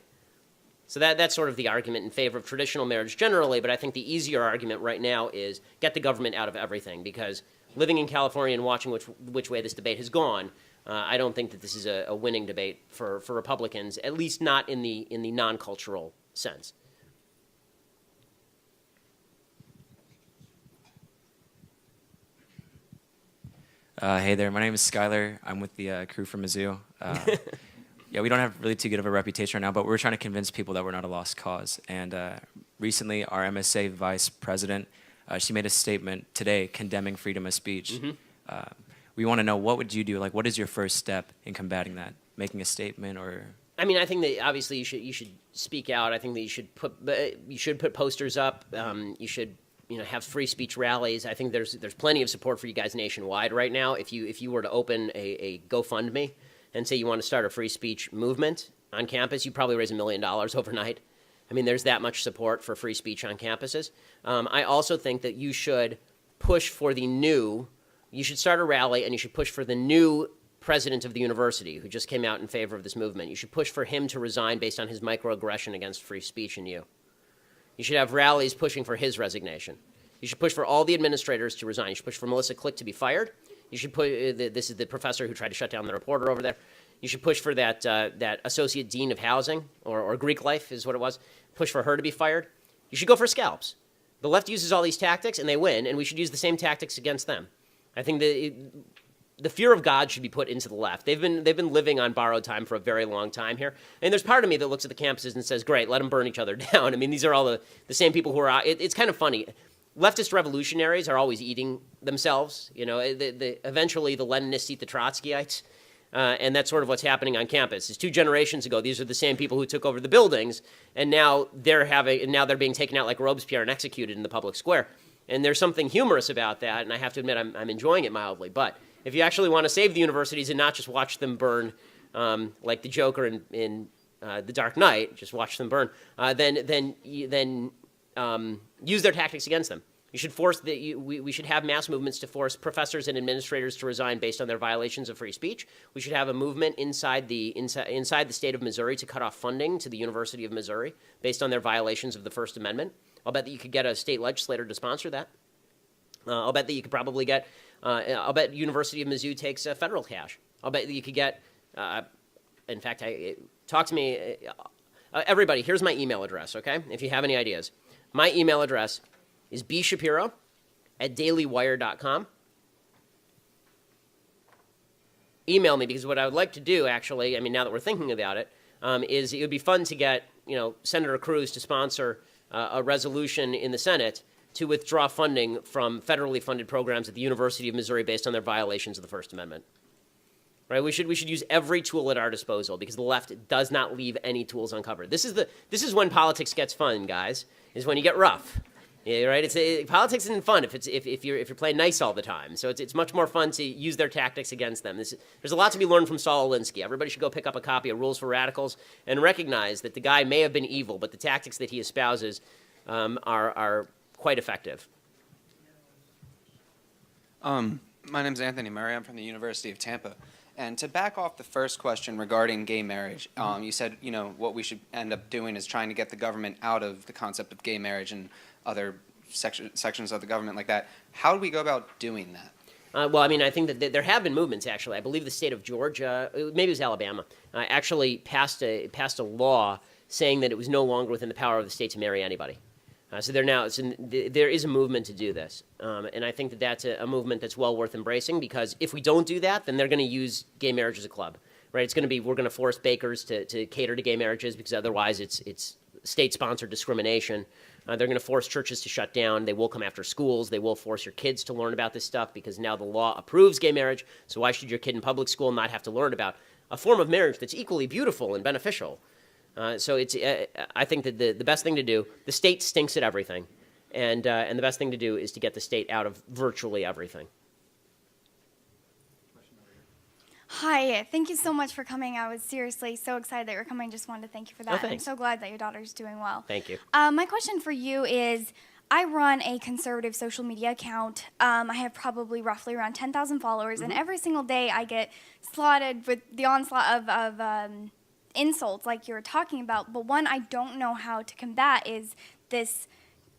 So that's sort of the argument in favor of traditional marriage generally, but I think the easier argument right now is get the government out of everything, because living in California and watching which way this debate has gone, I don't think that this is a winning debate for Republicans, at least not in the non-cultural sense. Hey there, my name is Skylar. I'm with the crew from Mizzou. Yeah, we don't have really too good of a reputation right now, but we're trying to convince people that we're not a lost cause. And recently, our MSA vice president, she made a statement today condemning freedom of speech. Mm-hmm. We want to know, what would you do? Like, what is your first step in combating that? Making a statement, or? I mean, I think that obviously you should speak out. I think that you should put posters up. You should have free speech rallies. I think there's plenty of support for you guys nationwide right now. If you were to open a GoFundMe and say you want to start a free speech movement on campus, you probably raise $1 million overnight. I mean, there's that much support for free speech on campuses. I also think that you should push for you should start a rally, and you should push for the new president of the university who just came out in favor of this movement. You should push for him to resign based on his microaggression against free speech in you. You should have rallies pushing for his resignation. You should push for all the administrators to resign. You should push for Melissa Click to be fired. You should put, this is the professor who tried to shut down the reporter over there. You should push for that associate dean of housing, or Greek life is what it was. Push for her to be fired. You should go for scalps. The left uses all these tactics and they win, and we should use the same tactics against them. I think the fear of God should be put into the left. They've been living on borrowed time for a very long time here. And there's part of me that looks at the campuses and says, great, let them burn each other down. I mean, these are all the same people who are out. It's kind of funny. Leftist revolutionaries are always eating themselves. Eventually the Leninists eat the Trotskyites. And that's sort of what's happening on campus. It's 2 generations ago, these are the same people who took over the buildings, and now they're being taken out like Robespierre and executed in the public square. And there's something humorous about that, and I have to admit I'm enjoying it mildly. But if you actually want to save the universities and not just watch them burn like the Joker in The Dark Knight, just watch them burn, then use their tactics against them. You should we should have mass movements to force professors and administrators to resign based on their violations of free speech. We should have a movement inside the state of Missouri to cut off funding to the University of Missouri based on their violations of the First Amendment. I'll bet that you could get a state legislator to sponsor that. I'll bet that you could probably get, I'll bet University of Mizzou takes federal cash. I'll bet that you could get, in fact, talk to me. Everybody, here's my email address, okay? If you have any ideas. My email address is bshapiro@dailywire.com. email me, because what I would like to do, actually, I mean, now that we're thinking about it, is it would be fun to get, Senator Cruz to sponsor a resolution in the Senate to withdraw funding from federally funded programs at the University of Missouri based on their violations of the First Amendment. Right? We should use every tool at our disposal, because the left does not leave any tools uncovered. This is when politics gets fun, guys. Is when you get rough. Yeah, right. Politics isn't fun if you're playing nice all the time. So it's much more fun to use their tactics against them. There's a lot to be learned from Saul Alinsky. Everybody should go pick up a copy of Rules for Radicals and recognize that the guy may have been evil, but the tactics that he espouses are quite effective. My name's Anthony Murray. I'm from the University of Tampa. And to back off the first question regarding gay marriage, you said, what we should end up doing is trying to get the government out of the concept of gay marriage and other sections of the government like that. How do we go about doing that? Well, I mean, I think that there have been movements, actually. I believe the state of Georgia, maybe it was Alabama, actually passed a law saying that it was no longer within the power of the state to marry anybody. So there is a movement to do this. And I think that that's a movement that's well worth embracing, because if we don't do that, then they're going to use gay marriage as a club, right? We're going to force bakers to cater to gay marriages, because otherwise it's state-sponsored discrimination. They're going to force churches to shut down. They will come after schools. They will force your kids to learn about this stuff, because now the law approves gay marriage. So why should your kid in public school not have to learn about a form of marriage that's equally beautiful and beneficial? So I think that the best thing to do, the state stinks at everything, and the best thing to do is to get the state out of virtually everything. Hi, thank you so much for coming. I was seriously so excited that you were coming. Just wanted to thank you for that. Oh, thanks. I'm so glad that your daughter's doing well. Thank you. My question for you is, I run a conservative social media account. I have probably roughly around 10,000 followers, and every single day I get slaughtered with the onslaught of insults like you were talking about. But one I don't know how to combat is this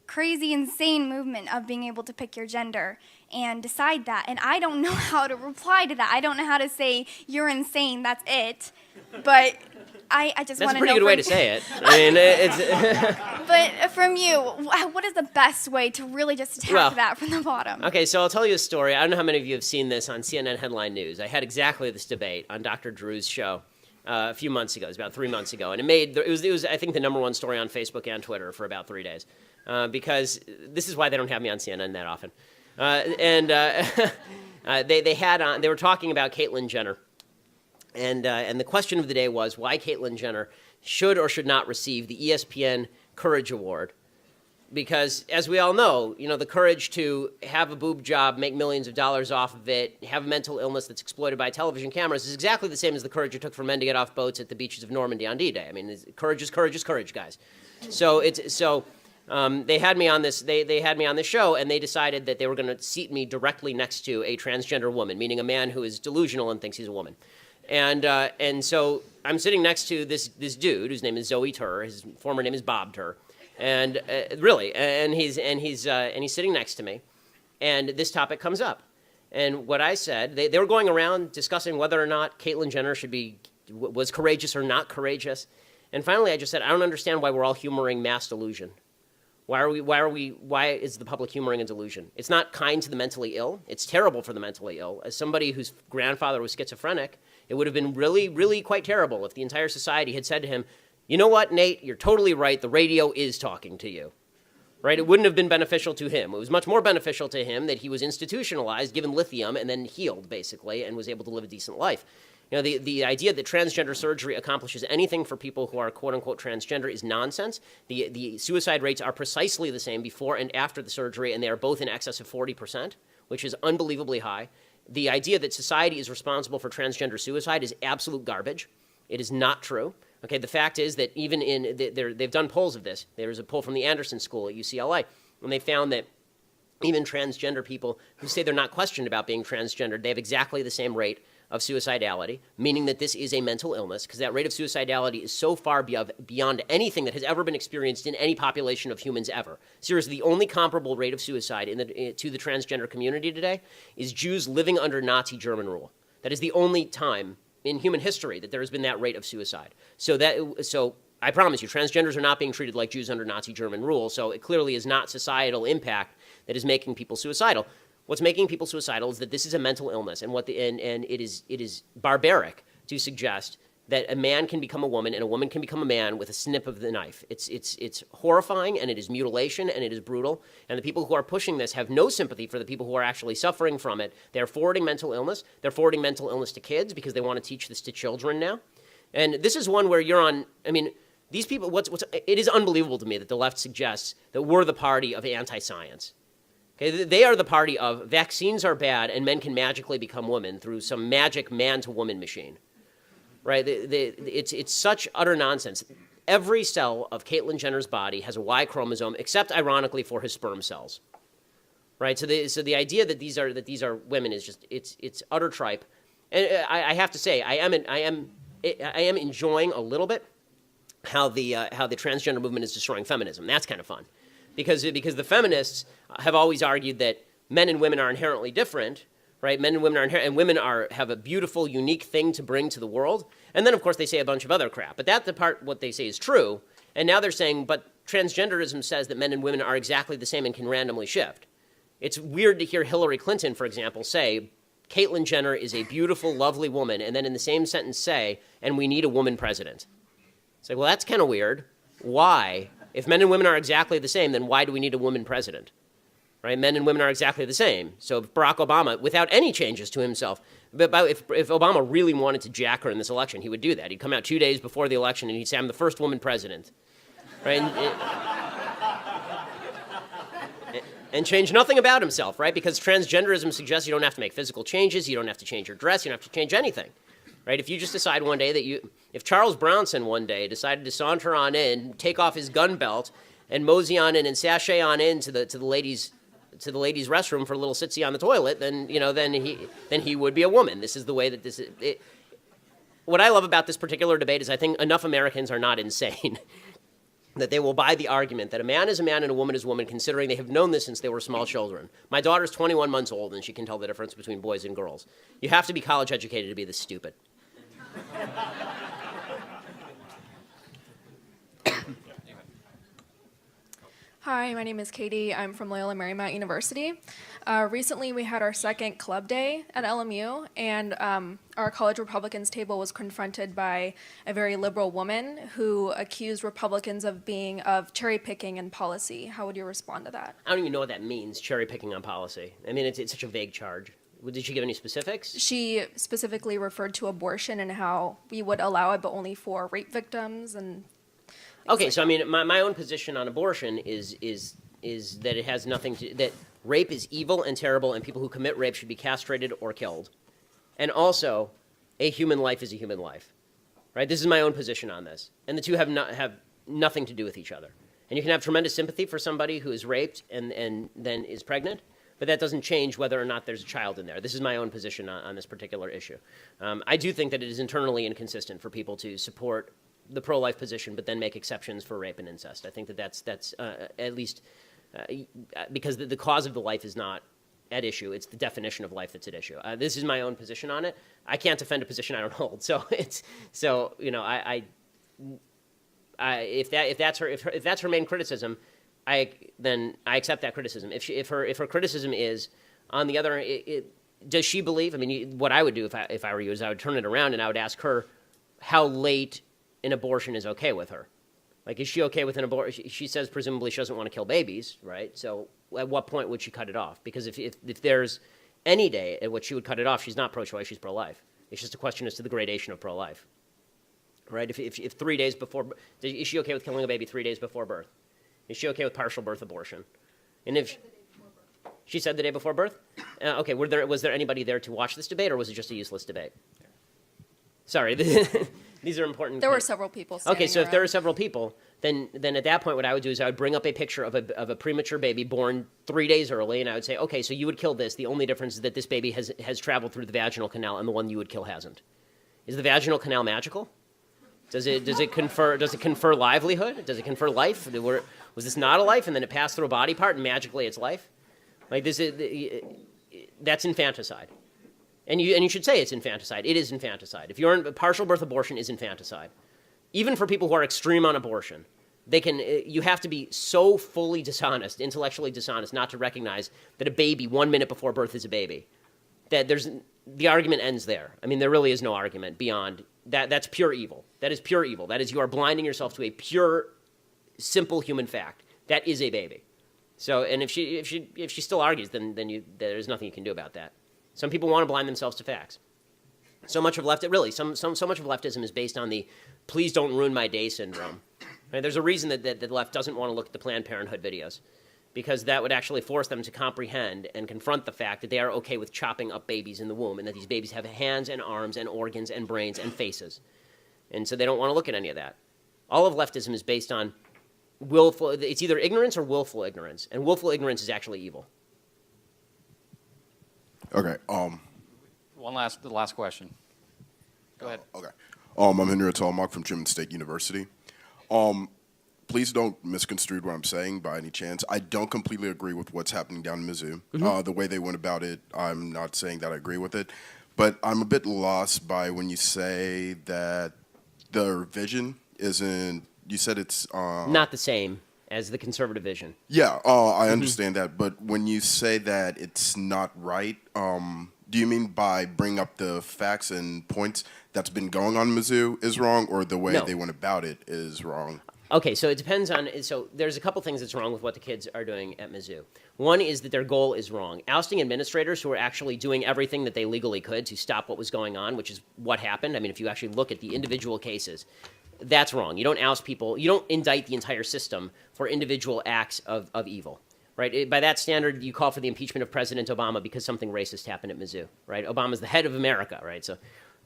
crazy, insane movement of being able to pick your gender and decide that. And I don't know how to reply to that. I don't know how to say, you're insane, that's it. But I just want to know. That's a pretty good way to say it. I mean, it's... But from you, what is the best way to really just attack that from the bottom? Okay, so I'll tell you a story. I don't know how many of you have seen this on CNN Headline News. I had exactly this debate on Dr. Drew's show a few months ago. It was about 3 months ago. And it was I think, the number one story on Facebook and Twitter for about 3 days. Because this is why they don't have me on CNN that often. They were talking about Caitlyn Jenner. And the question of the day was why Caitlyn Jenner should or should not receive the ESPN Courage Award. Because, as we all know, the courage to have a boob job, make millions of dollars off of it, have a mental illness that's exploited by television cameras is exactly the same as the courage it took for men to get off boats at the beaches of Normandy on D-Day. I mean, courage is courage, guys. So they had me on this. They had me on this show, and they decided that they were going to seat me directly next to a transgender woman, meaning a man who is delusional and thinks he's a woman. And so I'm sitting next to this dude whose name is Zoey Tur. His former name is Bob Tur, and he's sitting next to me, and this topic comes up. And what I said, they were going around discussing whether or not Caitlyn Jenner was courageous or not courageous. And finally, I just said, I don't understand why we're all humoring mass delusion. Why is the public humoring a delusion? It's not kind to the mentally ill. It's terrible for the mentally ill. As somebody whose grandfather was schizophrenic, it would have been really, really quite terrible if the entire society had said to him, you know what, Nate, you're totally right. The radio is talking to you. Right? It wouldn't have been beneficial to him. It was much more beneficial to him that he was institutionalized, given lithium, and then healed, basically, and was able to live a decent life. The idea that transgender surgery accomplishes anything for people who are quote-unquote transgender is nonsense. The suicide rates are precisely the same before and after the surgery, and they are both in excess of 40%, which is unbelievably high. The idea that society is responsible for transgender suicide is absolute garbage. It is not true. Okay, the fact is that even they've done polls of this. There was a poll from the Anderson School at UCLA, and they found that even transgender people who say they're not questioned about being transgendered, they have exactly the same rate of suicidality, meaning that this is a mental illness, because that rate of suicidality is so far beyond anything that has ever been experienced in any population of humans ever. Seriously, the only comparable rate of suicide to the transgender community today is Jews living under Nazi German rule. That is the only time in human history that there has been that rate of suicide. So I promise you, transgenders are not being treated like Jews under Nazi German rule, so it clearly is not societal impact that is making people suicidal. What's making people suicidal is that this is a mental illness, and it is barbaric to suggest that a man can become a woman and a woman can become a man with a snip of the knife. It's horrifying, and it is mutilation, and it is brutal. And the people who are pushing this have no sympathy for the people who are actually suffering from it. They're forwarding mental illness. They're forwarding mental illness to kids because they want to teach this to children now. And this is one where you're on. I mean, these people. It is unbelievable to me that the left suggests that we're the party of anti-science. Okay, they are the party of vaccines are bad and men can magically become women through some magic man-to-woman machine. Right? It's such utter nonsense. Every cell of Caitlyn Jenner's body has a Y chromosome, except ironically for his sperm cells. Right? So the idea that these are women is just it's utter tripe. And I have to say I am enjoying a little bit how the transgender movement is destroying feminism. That's kind of fun, because the feminists have always argued that men and women are inherently different. Right, men and women are and women have a beautiful, unique thing to bring to the world. And then, of course, they say a bunch of other crap. But that's the part what they say is true. And now they're saying, but transgenderism says that men and women are exactly the same and can randomly shift. It's weird to hear Hillary Clinton, for example, say, Caitlyn Jenner is a beautiful, lovely woman, and then in the same sentence say, and we need a woman president. It's like, well, that's kind of weird. Why? If men and women are exactly the same, then why do we need a woman president? Right? Men and women are exactly the same. So if Barack Obama, without any changes to himself, but if Obama really wanted to jack her in this election, he would do that. He'd come out 2 days before the election and he'd say, I'm the first woman president. Right? And change nothing about himself, right? Because transgenderism suggests you don't have to make physical changes, you don't have to change your dress, you don't have to change anything. Right? If you just decide one day that if Charles Bronson one day decided to saunter on in, take off his gun belt, and mosey on in and sashay on in to the ladies' restroom for a little sitsy on the toilet, then he would be a woman. This is the way that this is. What I love about this particular debate is I think enough Americans are not insane that they will buy the argument that a man is a man and a woman is a woman, considering they have known this since they were small children. My daughter's 21 months old, and she can tell the difference between boys and girls. You have to be college educated to be this stupid. Hi, my name is Katie. I'm from Loyola Marymount University. Recently, we had our second club day at LMU, and our college Republicans table was confronted by a very liberal woman who accused Republicans of cherry picking in policy. How would you respond to that? I don't even know what that means, cherry picking on policy. I mean, it's such a vague charge. Did she give any specifics? She specifically referred to abortion and how we would allow it, but only for rape victims and. Okay, so I mean, my own position on abortion is that it has nothing to that rape is evil and terrible, and people who commit rape should be castrated or killed, and also, a human life is a human life, right? This is my own position on this, and the two have nothing to do with each other. And you can have tremendous sympathy for somebody who is raped and then is pregnant, but that doesn't change whether or not there's a child in there. This is my own position on this particular issue. I do think that it is internally inconsistent for people to support the pro-life position, but then make exceptions for rape and incest. I think that's at least because the cause of the life is not at issue. It's the definition of life that's at issue. This is my own position on it. I can't defend a position I don't hold. So if that's her main criticism, then I accept that criticism. If her criticism is on the other, does she believe? I mean, what I would do if I were you is I would turn it around and I would ask her how late an abortion is okay with her. Like, is she okay with an abortion? She says presumably she doesn't want to kill babies, right? So at what point would she cut it off? Because if there's any day at which she would cut it off, she's not pro-choice, she's pro-life. It's just a question as to the gradation of pro-life, right? If 3 days before, is she okay with killing a baby 3 days before birth? Is she okay with partial birth abortion? And if she said the day before birth? Okay, was there anybody there to watch this debate, or was it just a useless debate? Sorry. These are important. There were several people standing Okay, so around. if there are several people, then at that point what I would do is I would bring up a picture of a premature baby born 3 days early, and I would say, okay, so you would kill this. The only difference is that this baby has traveled through the vaginal canal, and the one you would kill hasn't. Is the vaginal canal magical? Does it confer livelihood? Does it confer life? Was this not a life, and then it passed through a body part, and magically it's life? Like this that's infanticide. And you should say it's infanticide. It is infanticide. If you're in partial birth abortion is infanticide. Even for people who are extreme on abortion, You have to be so fully dishonest, intellectually dishonest, not to recognize that a baby 1 minute before birth is a baby. That the argument ends there. I mean, there really is no argument beyond that. That's pure evil. That is pure evil. That is, you are blinding yourself to a pure, simple human fact. That is a baby. So, and if she still argues, then there's nothing you can do about that. Some people want to blind themselves to facts. So much of so much of leftism is based on the "please don't ruin my day" syndrome. Right? There's a reason that the left doesn't want to look at the Planned Parenthood videos, because that would actually force them to comprehend and confront the fact that they are okay with chopping up babies in the womb, and that these babies have hands and arms and organs and brains and faces. And so they don't want to look at any of that. All of leftism is based on willful, it's either ignorance or willful ignorance, and willful ignorance is actually evil. Okay. The last question. Go ahead. Okay. I'm Henry Talmark from German State University. Please don't misconstrue what I'm saying by any chance. I don't completely agree with what's happening down in Mizzou. The way they went about it, I'm not saying that I agree with it. But I'm a bit lost by when you say that the vision isn't, you said it's... not the same as the conservative vision. Yeah, I understand that. But when you say that it's not right, do you mean by bring up the facts and points that's been going on in Mizzou is wrong, or the way they went about it is wrong? Okay, so it depends on, so there's a couple things that's wrong with what the kids are doing at Mizzou. One is that their goal is wrong. Ousting administrators who are actually doing everything that they legally could to stop what was going on, which is what happened. I mean, if you actually look at the individual cases, that's wrong. You don't oust people, you don't indict the entire system for individual acts of evil. Right? By that standard, you call for the impeachment of President Obama because something racist happened at Mizzou. Right? Obama's the head of America. Right? So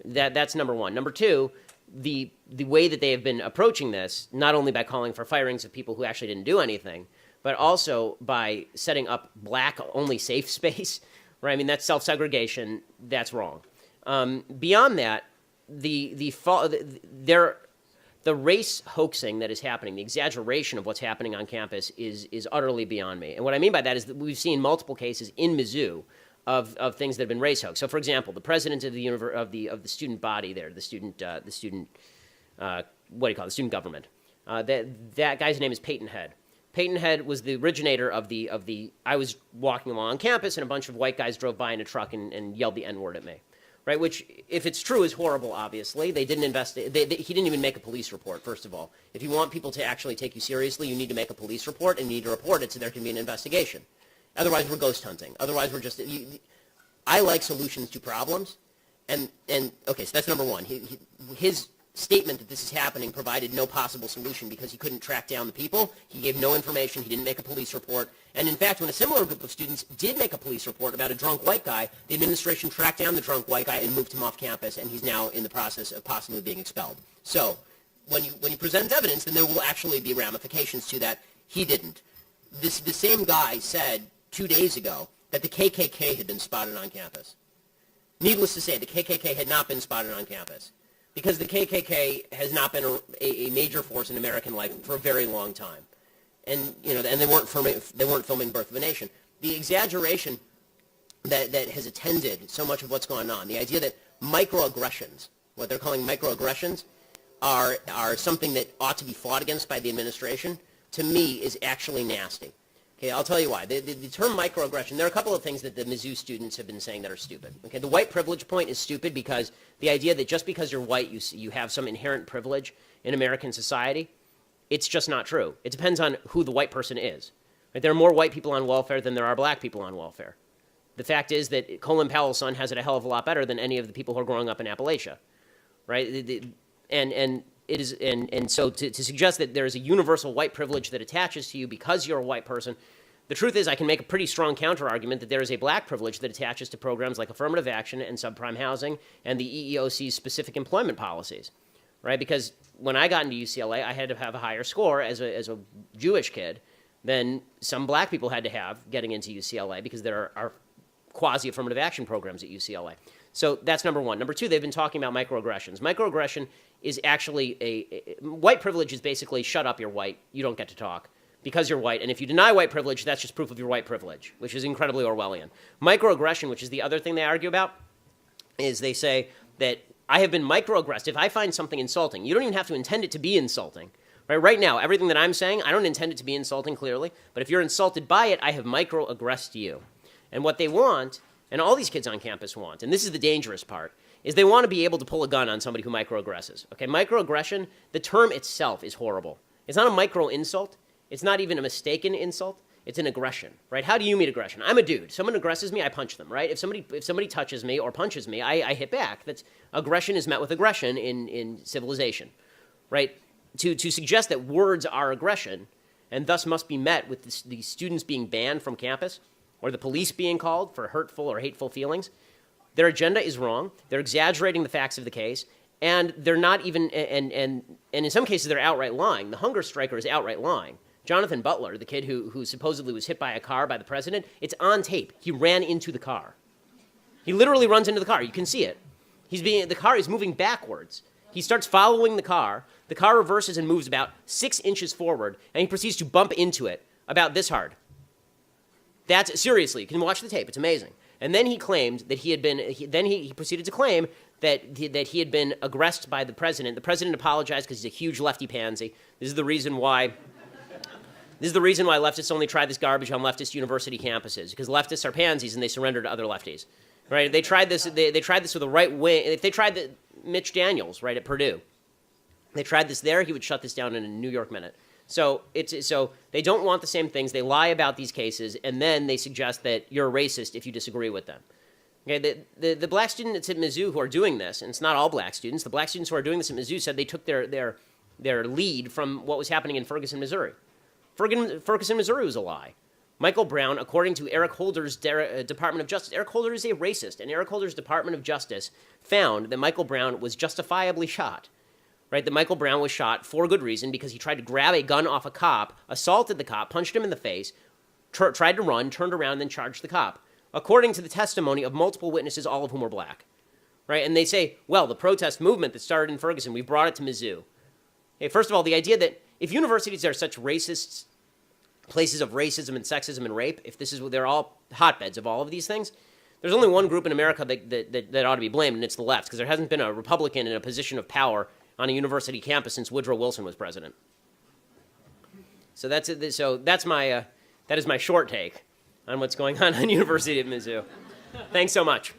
that's number one. Number two, the way that they have been approaching this, not only by calling for firings of people who actually didn't do anything, but also by setting up black-only safe space. Right? I mean, that's self-segregation. That's wrong. Beyond that, the race hoaxing that is happening, the exaggeration of what's happening on campus is utterly beyond me. And what I mean by that is that we've seen multiple cases in Mizzou of things that have been race hoax. So, for example, the president of the student body there, the student government, that guy's name is Peyton Head. Peyton Head was the originator of the I was walking along campus and a bunch of white guys drove by in a truck and yelled the N-word at me. Right, which, if it's true, is horrible, obviously. They didn't investigate. He didn't even make a police report, first of all. If you want people to actually take you seriously, you need to make a police report and you need to report it so there can be an investigation. Otherwise, we're ghost hunting. Otherwise, we're just... I like solutions to problems. And okay, so that's number one. His statement that this is happening provided no possible solution because he couldn't track down the people. He gave no information. He didn't make a police report. And in fact, when a similar group of students did make a police report about a drunk white guy, the administration tracked down the drunk white guy and moved him off campus, and he's now in the process of possibly being expelled. So when you present evidence, then there will actually be ramifications to that. He didn't. The same guy said 2 days ago that the KKK had been spotted on campus. Needless to say, the KKK had not been spotted on campus, because the KKK has not been a major force in American life for a very long time, and they weren't filming Birth of a Nation. The exaggeration that has attended so much of what's going on, the idea that microaggressions, what they're calling microaggressions, are something that ought to be fought against by the administration, to me is actually nasty. Okay, I'll tell you why. The term microaggression, there are a couple of things that the Mizzou students have been saying that are stupid. Okay, the white privilege point is stupid because the idea that just because you're white, you have some inherent privilege in American society, it's just not true. It depends on who the white person is. Right? There are more white people on welfare than there are black people on welfare. The fact is that Colin Powell's son has it a hell of a lot better than any of the people who are growing up in Appalachia. Right? And so to suggest that there is a universal white privilege that attaches to you because you're a white person, the truth is I can make a pretty strong counter-argument that there is a black privilege that attaches to programs like affirmative action and subprime housing and the EEOC's specific employment policies, right? Because when I got into UCLA, I had to have a higher score as a Jewish kid than some black people had to have getting into UCLA because there are quasi-affirmative action programs at UCLA. So that's number one. Number two, they've been talking about microaggressions. Microaggression is actually white privilege is basically shut up, you're white, you don't get to talk because you're white. And if you deny white privilege, that's just proof of your white privilege, which is incredibly Orwellian. Microaggression, which is the other thing they argue about, is they say that I have been microaggressed. If I find something insulting, you don't even have to intend it to be insulting. Right now, everything that I'm saying, I don't intend it to be insulting, clearly, but if you're insulted by it, I have microaggressed you. And what they want, and all these kids on campus want, and this is the dangerous part, is they want to be able to pull a gun on somebody who microaggresses. Okay, microaggression, the term itself is horrible. It's not a micro-insult. It's not even a mistaken insult. It's an aggression, right? How do you meet aggression? I'm a dude. Someone aggresses me, I punch them, right? If somebody touches me or punches me, I hit back. That's aggression is met with aggression in civilization, right? To suggest that words are aggression and thus must be met with the students being banned from campus or the police being called for hurtful or hateful feelings, their agenda is wrong. They're exaggerating the facts of the case, and they're not even, and in some cases they're outright lying. The hunger striker is outright lying. Jonathan Butler, the kid who supposedly was hit by a car by the president, it's on tape. He ran into the car. He literally runs into the car. You can see it. The car is moving backwards. He starts following the car. The car reverses and moves about 6 inches forward, and he proceeds to bump into it about this hard. Seriously, you can watch the tape. It's amazing. And then he claimed that he proceeded to claim that he had been aggressed by the president. The president apologized because he's a huge lefty pansy. This is the reason why leftists only try this garbage on leftist university campuses, because leftists are pansies and they surrender to other lefties. Right? They tried this. They tried this with a right wing. If they tried Mitch Daniels, right, at Purdue, they tried this there, he would shut this down in a New York minute. So they don't want the same things. They lie about these cases, and then they suggest that you're a racist if you disagree with them. Okay, the black students at Mizzou who are doing this, and it's not all black students, the black students who are doing this at Mizzou said they took their lead from what was happening in Ferguson, Missouri. Ferguson, Missouri was a lie. Michael Brown, according to Eric Holder's Department of Justice, Eric Holder is a racist, and Eric Holder's Department of Justice found that Michael Brown was justifiably shot. Right, that Michael Brown was shot for good reason because he tried to grab a gun off a cop, assaulted the cop, punched him in the face, tried to run, turned around, and then charged the cop, according to the testimony of multiple witnesses, all of whom were black. Right, and they say, well, the protest movement that started in Ferguson, we brought it to Mizzou. Okay, first of all, the idea that if universities are such racist places of racism and sexism and rape, they're all hotbeds of all of these things, there's only one group in America that ought to be blamed, and it's the left, because there hasn't been a Republican in a position of power on a university campus since Woodrow Wilson was president. So that is my short take on what's going on University of Mizzou. Thanks so much.